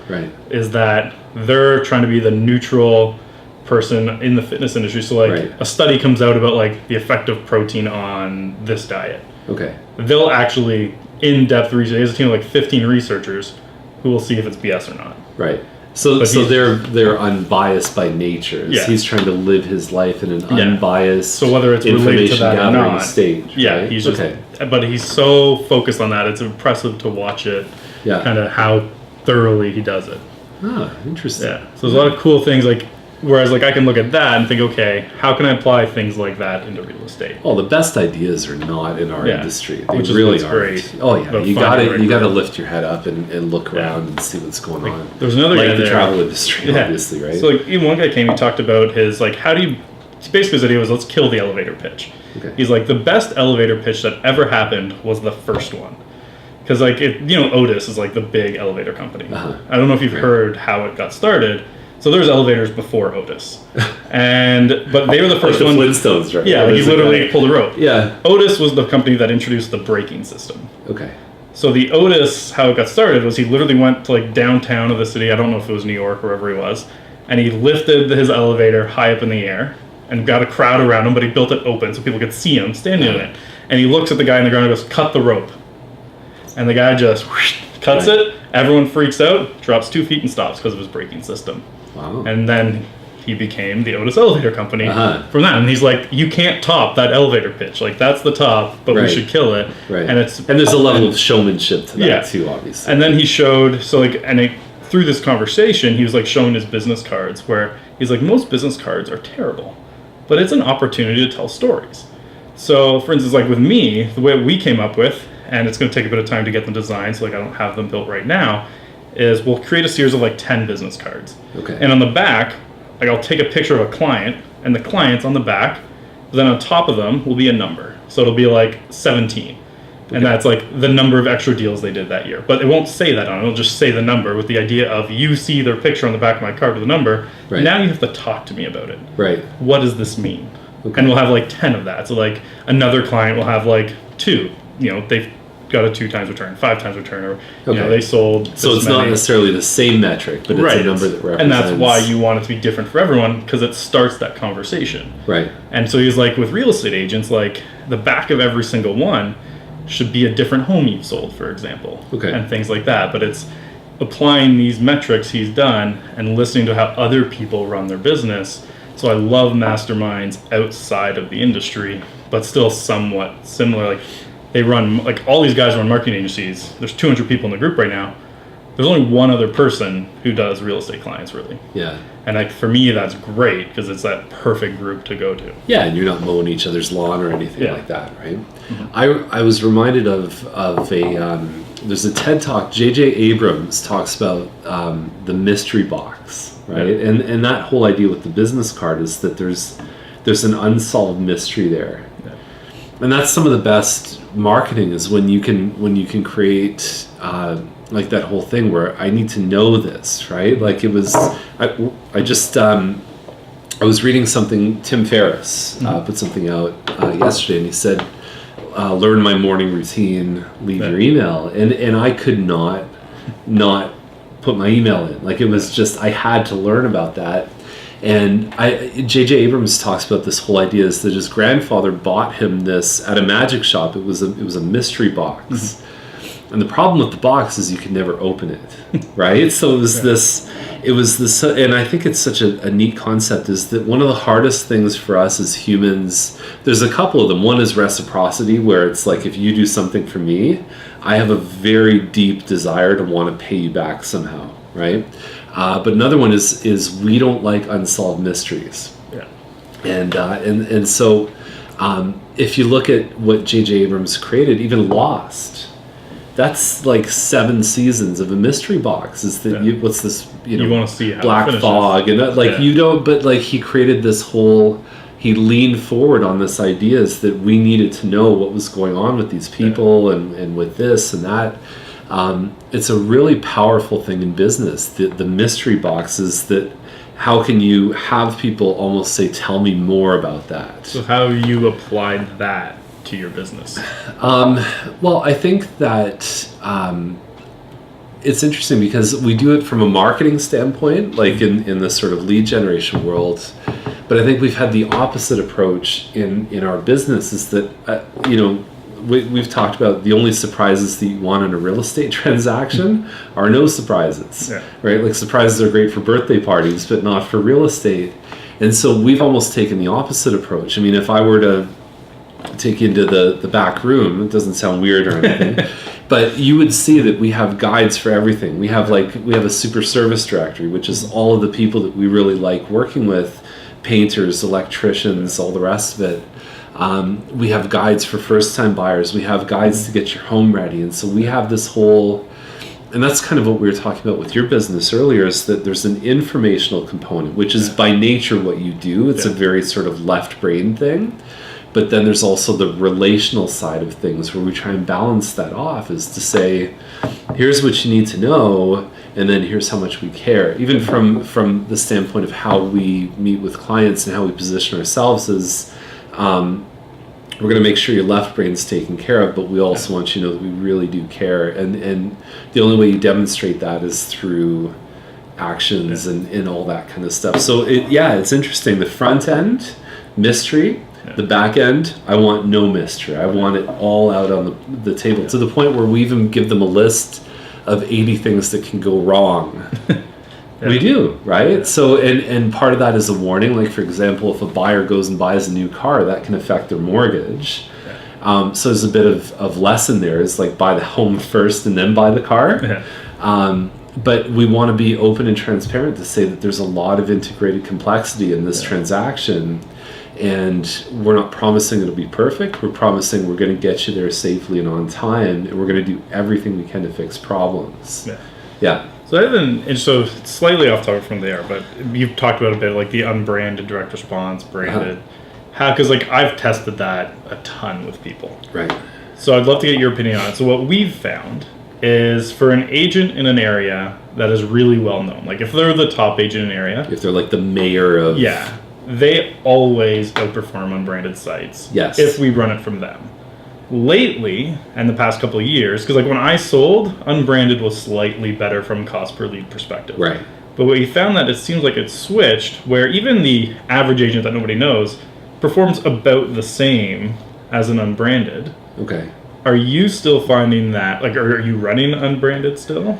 is that they're trying to be the neutral person in the fitness industry. So like a study comes out about like the effect of protein on this diet. Okay. They'll actually in-depth research. There's a team of like 15 researchers who will see if it's BS or not. Right. So they're unbiased by nature. Yeah. He's trying to live his life in an unbiased, so whether it's related to that or not, stage. Yeah, right? he's just, but he's so focused on that. It's impressive to watch it. Yeah. Kind of how thoroughly he does it. Ah, interesting. Yeah. So there's a lot of cool things like. Whereas, like, I can look at that and think, okay, how can I apply things like that into real estate? Oh, the best ideas are not in our industry. They which really is aren't. Great. Oh yeah, you gotta lift your head up and look around and see what's going on. There's another guy the travel industry, obviously, right? So, like, even one guy came. He talked about his how do you? Basically, his idea was let's kill the elevator pitch. Okay. He's like the best elevator pitch that ever happened was the first one. because like Otis is like the big elevator company. I don't know if you've heard how it got started. So there's elevators before Otis, but they were the first like the one. Flintstones, right? Yeah, like you literally pulled a rope. Yeah. Otis was the company that introduced the braking system. Okay. So the Otis, how it got started was he literally went to like downtown of the city. I don't know if it was New York or wherever he was, and he lifted his elevator high up in the air and got a crowd around him. But he built it open so people could see him standing in it. And he looks at the guy on the ground and goes, "Cut the rope." And the guy just cuts it. Everyone freaks out, drops 2 feet and stops because of his braking system. Wow. And then he became the Otis Elevator Company from that. And he's like, you can't top that elevator pitch. Like, that's the top, but we should kill it. Right. And there's a level of showmanship to that too, obviously. And then he showed, through this conversation, he was like showing his business cards where he's like, most business cards are terrible, but it's an opportunity to tell stories. So, for instance, like with me, the way we came up with, and it's going to take a bit of time to get them designed, so like I don't have them built right now, is we'll create a series of like 10 business cards. Okay. And on the back, like I'll take a picture of a client, and the client's on the back, but then on top of them will be a number. So it'll be like 17. And that's like the number of extra deals they did that year. But it won't say that on it. It'll just say the number with the idea of you see their picture on the back of my card with the number. Right. Now you have to talk to me about it. Right. What does this mean? Okay. And we'll have like 10 of that. So like another client will have like 2. They've got a 2 times return, 5 times return, or they sold. So it's not necessarily the same metric, but it's a number that represents. And that's why you want it to be different for everyone, because it starts that conversation. Right. And so he's like, with real estate agents, like the back of every single one should be a different home you've sold, for example, and things like that. But it's applying these metrics he's done and listening to how other people run their business. So I love masterminds outside of the industry, but still somewhat similar. Like they run, like all these guys run marketing agencies. There's 200 people in the group right now. There's only one other person who does real estate clients, really. Yeah. And like for me, that's great because it's that perfect group to go to. Yeah, and you're not mowing each other's lawn or anything like that, right? Mm-hmm. I was reminded of a there's a TED Talk. J.J. Abrams talks about the mystery box, right? Yeah. And that whole idea with the business card is that there's an unsolved mystery there. Yeah. And that's some of the best marketing is when you can create like that whole thing where I need to know this, right? Like it was, I was reading something, Tim Ferriss put something out yesterday, and he said, learn my morning routine, leave your email. And I could not put my email in. Like it was just, I had to learn about that. And J.J. Abrams talks about this whole idea is that his grandfather bought him this at a magic shop. It was a mystery box. Mm-hmm. And the problem with the box is you can never open it, right? So it was this, and I think it's such a neat concept is that one of the hardest things for us as humans, there's a couple of them. One is reciprocity, where it's like if you do something for me, I have a very deep desire to want to pay you back somehow, right? But another one is we don't like unsolved mysteries. Yeah. And so if you look at what J.J. Abrams created, even Lost, that's like 7 seasons of a mystery box. Is that what's this? You want to see how Black Fog and you don't. But like he created this whole. He leaned forward on this idea is that we needed to know what was going on with these people and with this and that. It's a really powerful thing in business. The mystery box is that. How can you have people almost say, "Tell me more about that"? So how you applied that to your business? Well, I think that it's interesting because we do it from a marketing standpoint, like in this sort of lead generation world. But I think we've had the opposite approach in our business is that, we've talked about the only surprises that you want in a real estate transaction are no surprises, right? Like surprises are great for birthday parties, but not for real estate. And so we've almost taken the opposite approach. I mean, if I were to take you into the back room, it doesn't sound weird or anything, but you would see that we have guides for everything. We have a super service directory, which is all of the people that we really like working with, painters, electricians, all the rest of it. We have guides for first-time buyers. We have guides to get your home ready. And so we have this whole, and that's kind of what we were talking about with your business earlier, is that there's an informational component, which is by nature what you do. It's a very sort of left brain thing. But then there's also the relational side of things where we try and balance that off, is to say, here's what you need to know, and then here's how much we care. Even from the standpoint of how we meet with clients and how we position ourselves as, we're going to make sure your left brain's taken care of, but we also want you to know that we really do care. And the only way you demonstrate that is through actions and all that kind of stuff. So it's interesting. The front end, mystery. The back end, I want no mystery. I want it all out on the table, to the point where we even give them a list of 80 things that can go wrong. We do, right? Yeah. So, and part of that is a warning. Like, for example, if a buyer goes and buys a new car, that can affect their mortgage. Yeah. So there's a bit of lesson there. Is like, buy the home first and then buy the car. Yeah. But we want to be open and transparent to say that there's a lot of integrated complexity in this transaction. And we're not promising it'll be perfect. We're promising we're going to get you there safely and on time, and we're going to do everything we can to fix problems. Yeah. So it's slightly off topic from there, but you've talked about a bit like the unbranded direct response, branded. Because like I've tested that a ton with people. Right. So I'd love to get your opinion on it. So what we've found is, for an agent in an area that is really well known, like if they're the top agent in an area, if they're like the mayor of, they always outperform unbranded sites. Yes. If we run it from them. Lately, and the past couple of years, because like when I sold, unbranded was slightly better from cost per lead perspective. Right. But what you found, that it seems like it's switched, where even the average agent that nobody knows performs about the same as an unbranded. Okay. Are you still finding that, like, are you running unbranded still?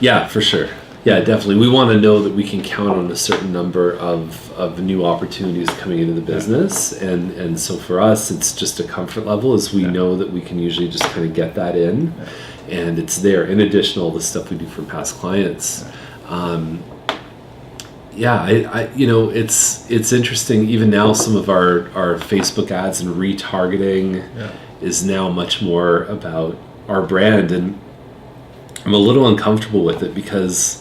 Yeah, for sure. Yeah, definitely. We want to know that we can count on a certain number of new opportunities coming into the business. And so for us, it's just a comfort level, as we know that we can usually just kind of get that in. And it's there, in addition to all the stuff we do for past clients. I it's interesting. Even now, some of our Facebook ads and retargeting is now much more about our brand. And I'm a little uncomfortable with it, because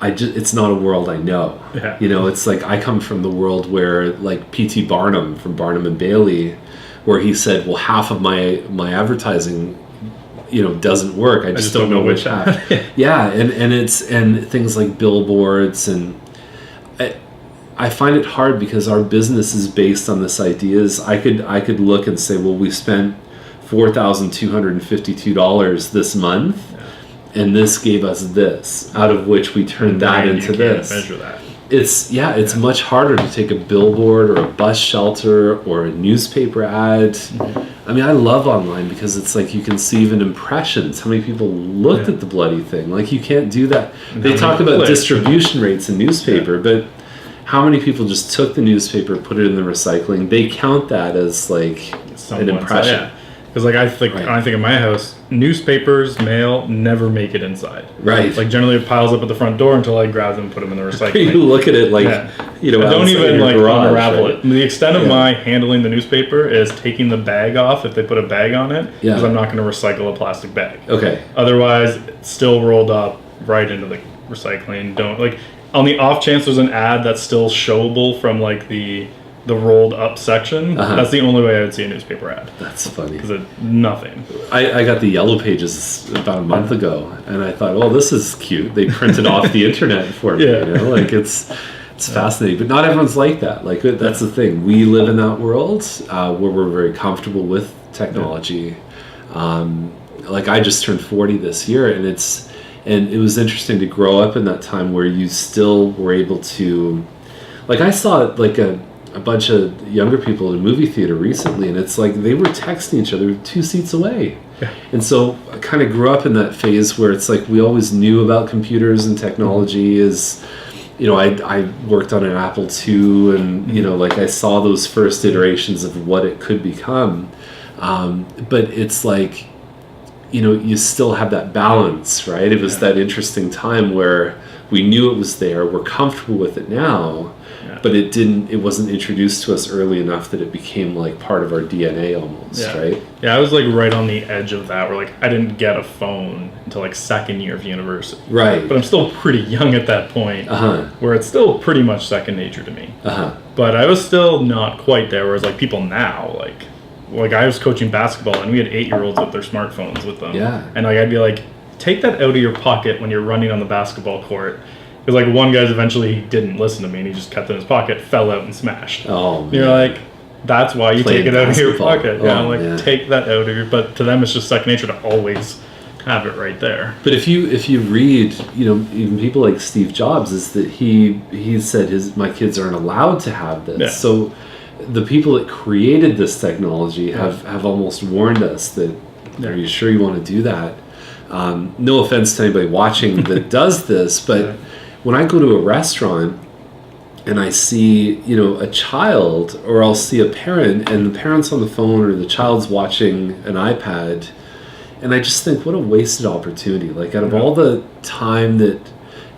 it's not a world I know. Yeah. It's like, I come from the world where, like, P.T. Barnum from Barnum and Bailey, where he said, well, half of my advertising, doesn't work. I just don't know which half. Yeah. And things like billboards, and I find it hard, because our business is based on this idea. I could look and say, well, we spent $4,252 this month. And this gave us this, out of which we turned that into this. Measure that. It's much harder to take a billboard or a bus shelter or a newspaper ad. Mm-hmm. I mean, I love online, because it's like you can see even impressions, how many people looked at the bloody thing. Like, you can't do that. They talk about distribution rates in newspaper, but how many people just took the newspaper, put it in the recycling? They count that as like an impression. Because like I think of my house, newspapers, mail never make it inside. Right. Like, generally it piles up at the front door until I grab them and put them in the recycling. You look at it like, I don't even like garage, unravel it. The extent of my handling the newspaper is taking the bag off if they put a bag on it, because I'm not going to recycle a plastic bag. Okay. Otherwise, it's still rolled up right into the recycling. Don't, like, on the off chance there's an ad that's still showable from like the rolled up section, that's the only way I would see a newspaper ad. That's funny. Because it's nothing. I got the Yellow Pages about a month ago, and I thought, oh, this is cute. They printed off the internet for me. Like, it's fascinating. But not everyone's like that. Like, that's the thing. We live in that world where we're very comfortable with technology. Like, I just turned 40 this year, and it was interesting to grow up in that time where you still were able to, like, I saw like a bunch of younger people in a movie theater recently, and it's like they were texting each other 2 seats away. And so I kind of grew up in that phase where it's like we always knew about computers and technology. I worked on an Apple II, and like I saw those first iterations of what it could become, but it's like, you still have that balance, right? It was that interesting time where we knew it was there, we're comfortable with it now, but it wasn't introduced to us early enough that it became like part of our DNA almost, right? Yeah, I was like right on the edge of that, where like I didn't get a phone until like second year of university. Right. But I'm still pretty young at that point, where it's still pretty much second nature to me. But I was still not quite there. Whereas like people now, like I was coaching basketball and we had 8-year-olds with their smartphones with them. Yeah. And like I'd be like, take that out of your pocket when you're running on the basketball court. Because like one guy's eventually he didn't listen to me and he just kept it in his pocket, fell out and smashed. Oh, man. You're like, that's why you Playing take it out of your basketball. pocket. Oh, Yeah, I'm like, man. take that out of your. But to them, it's just second nature to always have it right there. But if you read, even people like Steve Jobs, is that he said my kids aren't allowed to have this. Yeah. So the people that created this technology have almost warned us that, are you sure you want to do that? No offense to anybody watching that does this, but when I go to a restaurant and I see, a child, or I'll see a parent and the parent's on the phone or the child's watching an iPad, and I just think, what a wasted opportunity. Like, out of all the time that,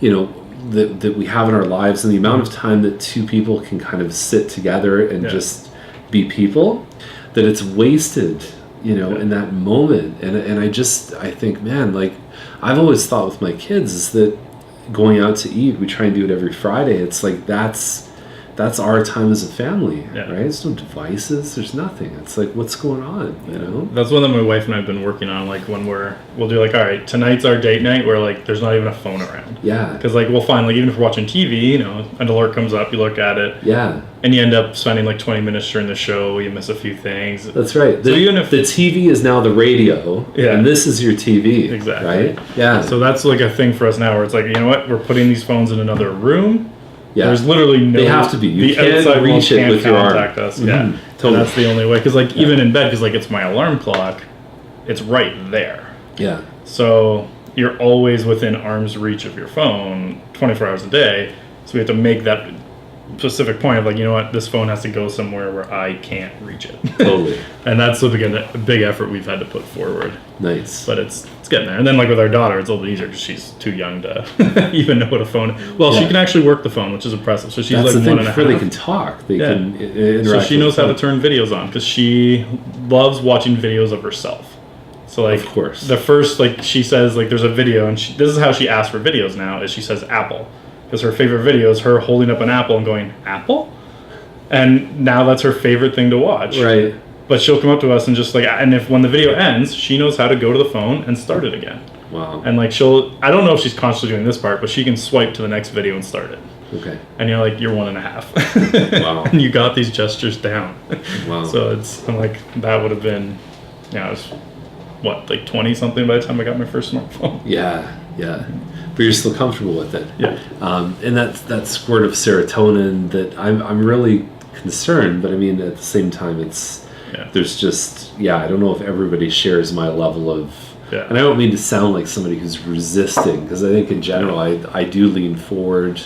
that we have in our lives and the amount of time that two people can kind of sit together and just be people, that it's wasted, in that moment. And I think, man, like, I've always thought with my kids is that going out to eat, we try and do it every Friday. It's like, that's our time as a family, right? There's no devices, there's nothing. It's like, what's going on, That's one that my wife and I have been working on, like when we'll do like, all right, tonight's our date night where like there's not even a phone around. Yeah. Because like we'll find, like, even if we're watching TV, an alert comes up, you look at it. Yeah. And you end up spending like 20 minutes during the show, you miss a few things. That's right. So even if the TV is now the radio, and this is your TV. Exactly. Right? Yeah. So that's like a thing for us now where it's like, you know what, we're putting these phones in another room. Yeah. There's literally no. They have to be. You the can't outside world reach it can't with your arm. contact us. Mm-hmm. Yeah, Totally. And that's the only way. Because like even in bed, because like it's my alarm clock, it's right there. Yeah. So you're always within arm's reach of your phone, 24 hours a day. So we have to make that specific point of like, you know what, this phone has to go somewhere where I can't reach it. Totally. And that's again a big effort we've had to put forward. Nice. But it's getting there. And then like with our daughter, it's a little bit easier because she's too young to even know what a phone. Well, she can actually work the phone, which is impressive. So she's That's like the thing, 1.5. before they can talk, they can interact. So she knows with how to turn videos on because she loves watching videos of herself. So like, of course, the first, like, she says like there's a video, and this is how she asks for videos now, is she says apple, because her favorite video is her holding up an apple and going apple, and now that's her favorite thing to watch. Right. But she'll come up to us and just like, and if when the video ends, she knows how to go to the phone and start it again. Wow. And like I don't know if she's consciously doing this part, but she can swipe to the next video and start it. Okay. And you're like, you're 1.5. Wow. And you got these gestures down. Wow. So I'm like, that would have been, I was, what, like 20 something by the time I got my first smartphone. Yeah. But you're still comfortable with it. Yeah. And that squirt of serotonin that I'm really concerned, but I mean, at the same time, there's just, I don't know if everybody shares my level of, and I don't mean to sound like somebody who's resisting, because I think in general, I do lean forward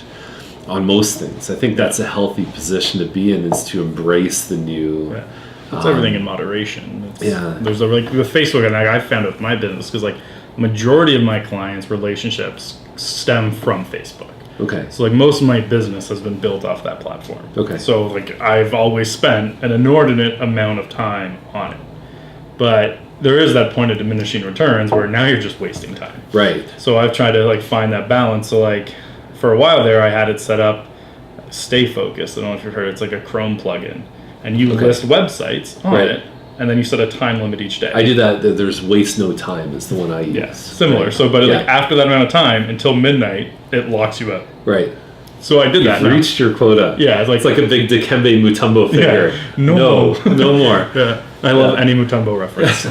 on most things. I think that's a healthy position to be in, is to embrace the new. Yeah. It's everything in moderation. There's like with Facebook, and I found it with my business, because like majority of my clients' relationships stem from Facebook. Okay. So like most of my business has been built off that platform. Okay. So like I've always spent an inordinate amount of time on it. But there is that point of diminishing returns where now you're just wasting time. Right. So I've tried to like find that balance. So like for a while there, I had it set up Stay Focused. I don't know if you've heard, it's like a Chrome plugin. And you list websites on it, and then you set a time limit each day. I do that. There's Waste No Time is the one I use. Yes, similar. So, but like after that amount of time, until midnight, it locks you out. Right. So I did that. You've reached your quota. Yeah, it's like a big Dikembe Mutombo figure. Yeah. No more. Yeah, I love any Mutombo reference.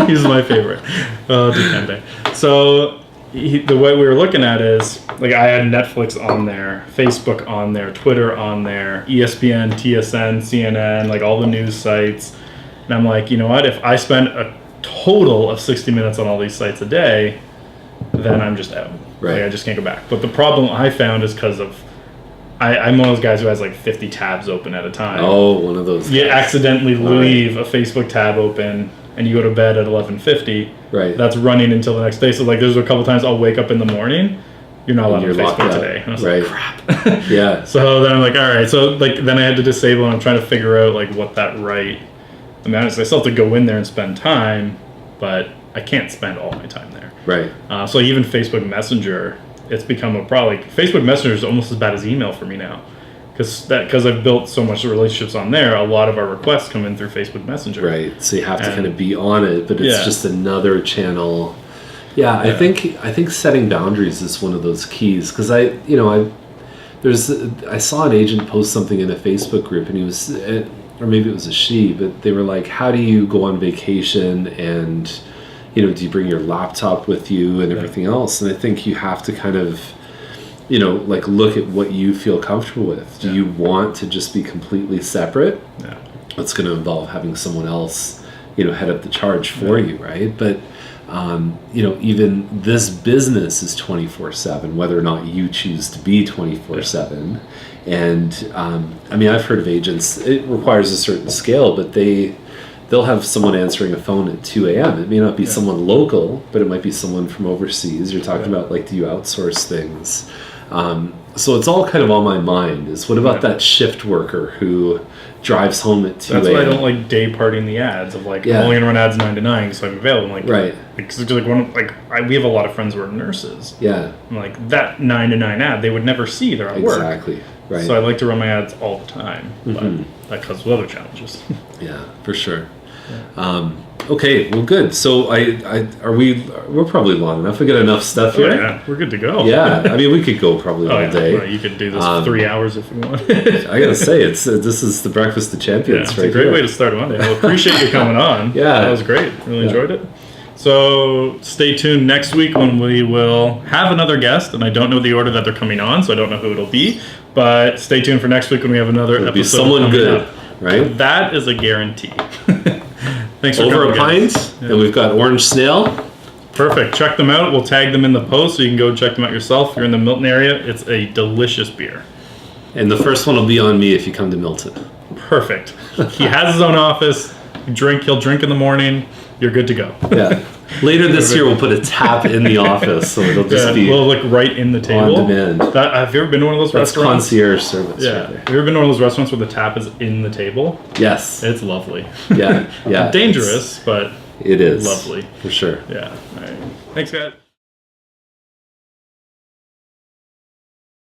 He's my favorite. Dikembe. So the way we were looking at is like I had Netflix on there, Facebook on there, Twitter on there, ESPN, TSN, CNN, like all the news sites. And I'm like, you know what? If I spend a total of 60 minutes on all these sites a day, then I'm just out. Right. Like, I just can't go back. But the problem I found is because of I'm one of those guys who has like 50 tabs open at a time. Oh, one of those. You accidentally leave a Facebook tab open and you go to bed at 11:50. Right. That's running until the next day. So like there's a couple times I'll wake up in the morning. You're not allowed on Facebook today. And I was like, crap. Yeah. So then I'm like, all right. So like then I had to disable, and I'm trying to figure out like what that right amount is. I still have to go in there and spend time, but I can't spend all my time there. Right. So even Facebook Messenger, it's become a problem. Like, Facebook Messenger is almost as bad as email for me now, because I've built so much relationships on there, a lot of our requests come in through Facebook Messenger. Right. So you have to kind of be on it, but it's Yeah. just another channel. Yeah, I think setting boundaries is one of those keys, because I saw an agent post something in a Facebook group, and he was, or maybe it was a she, but they were like, how do you go on vacation, and do you bring your laptop with you and everything else? And I think you have to kind of like look at what you feel comfortable with. Do you want to just be completely separate? Yeah. It's going to involve having someone else head up the charge for you, right? But even this business is 24/7, whether or not you choose to be 24/7. And I've heard of agents, it requires a certain scale, but they'll have someone answering a phone at 2 a.m. It may not be someone local, but it might be someone from overseas. You're talking about, like, do you outsource things? So it's all kind of on my mind, is what about that shift worker who drives home at 2 a.m.? That's why I don't like day partying the ads of like, I'm only going to run ads 9 to 9 because I'm available. I'm like, right. Because we have a lot of friends who are nurses. Yeah. I'm like, that 9 to 9 ad, they would never see. They're at work. Exactly. Right. So I like to run my ads all the time. But that comes with other challenges. Yeah, for sure. Okay, well, good. So we're probly long enough. We got enough stuff here. Yeah, we're good to go. Yeah, we could go probably all day. Well, you could do this 3 hours if you want. I gotta say, this is the breakfast of champions. It's a great way to start Monday. I appreciate you coming on. Yeah, that was great. Really enjoyed it. So stay tuned next week when we will have another guest, and I don't know the order that they're coming on, so I don't know who it'll be. But stay tuned for next week when we have another episode. Be someone good, right? That is a guarantee. Thanks for over coming. Over a Pint, and we've got Orange Snail. Perfect. Check them out. We'll tag them in the post, so you can go check them out yourself. If you're in the Milton area, it's a delicious beer. And the first one will be on me if you come to Milton. Perfect. He has his own office. He'll drink in the morning. You're good to go. Yeah. Later this year, we'll put a tap in the office, so it'll just be right in the table. On demand. Have you ever been to one of those restaurants? Concierge service. Yeah. Right there. Have you ever been to one of those restaurants where the tap is in the table? Yes. It's lovely. Yeah. Yeah. Dangerous, but it is lovely for sure. Yeah. All right. Thanks, guys.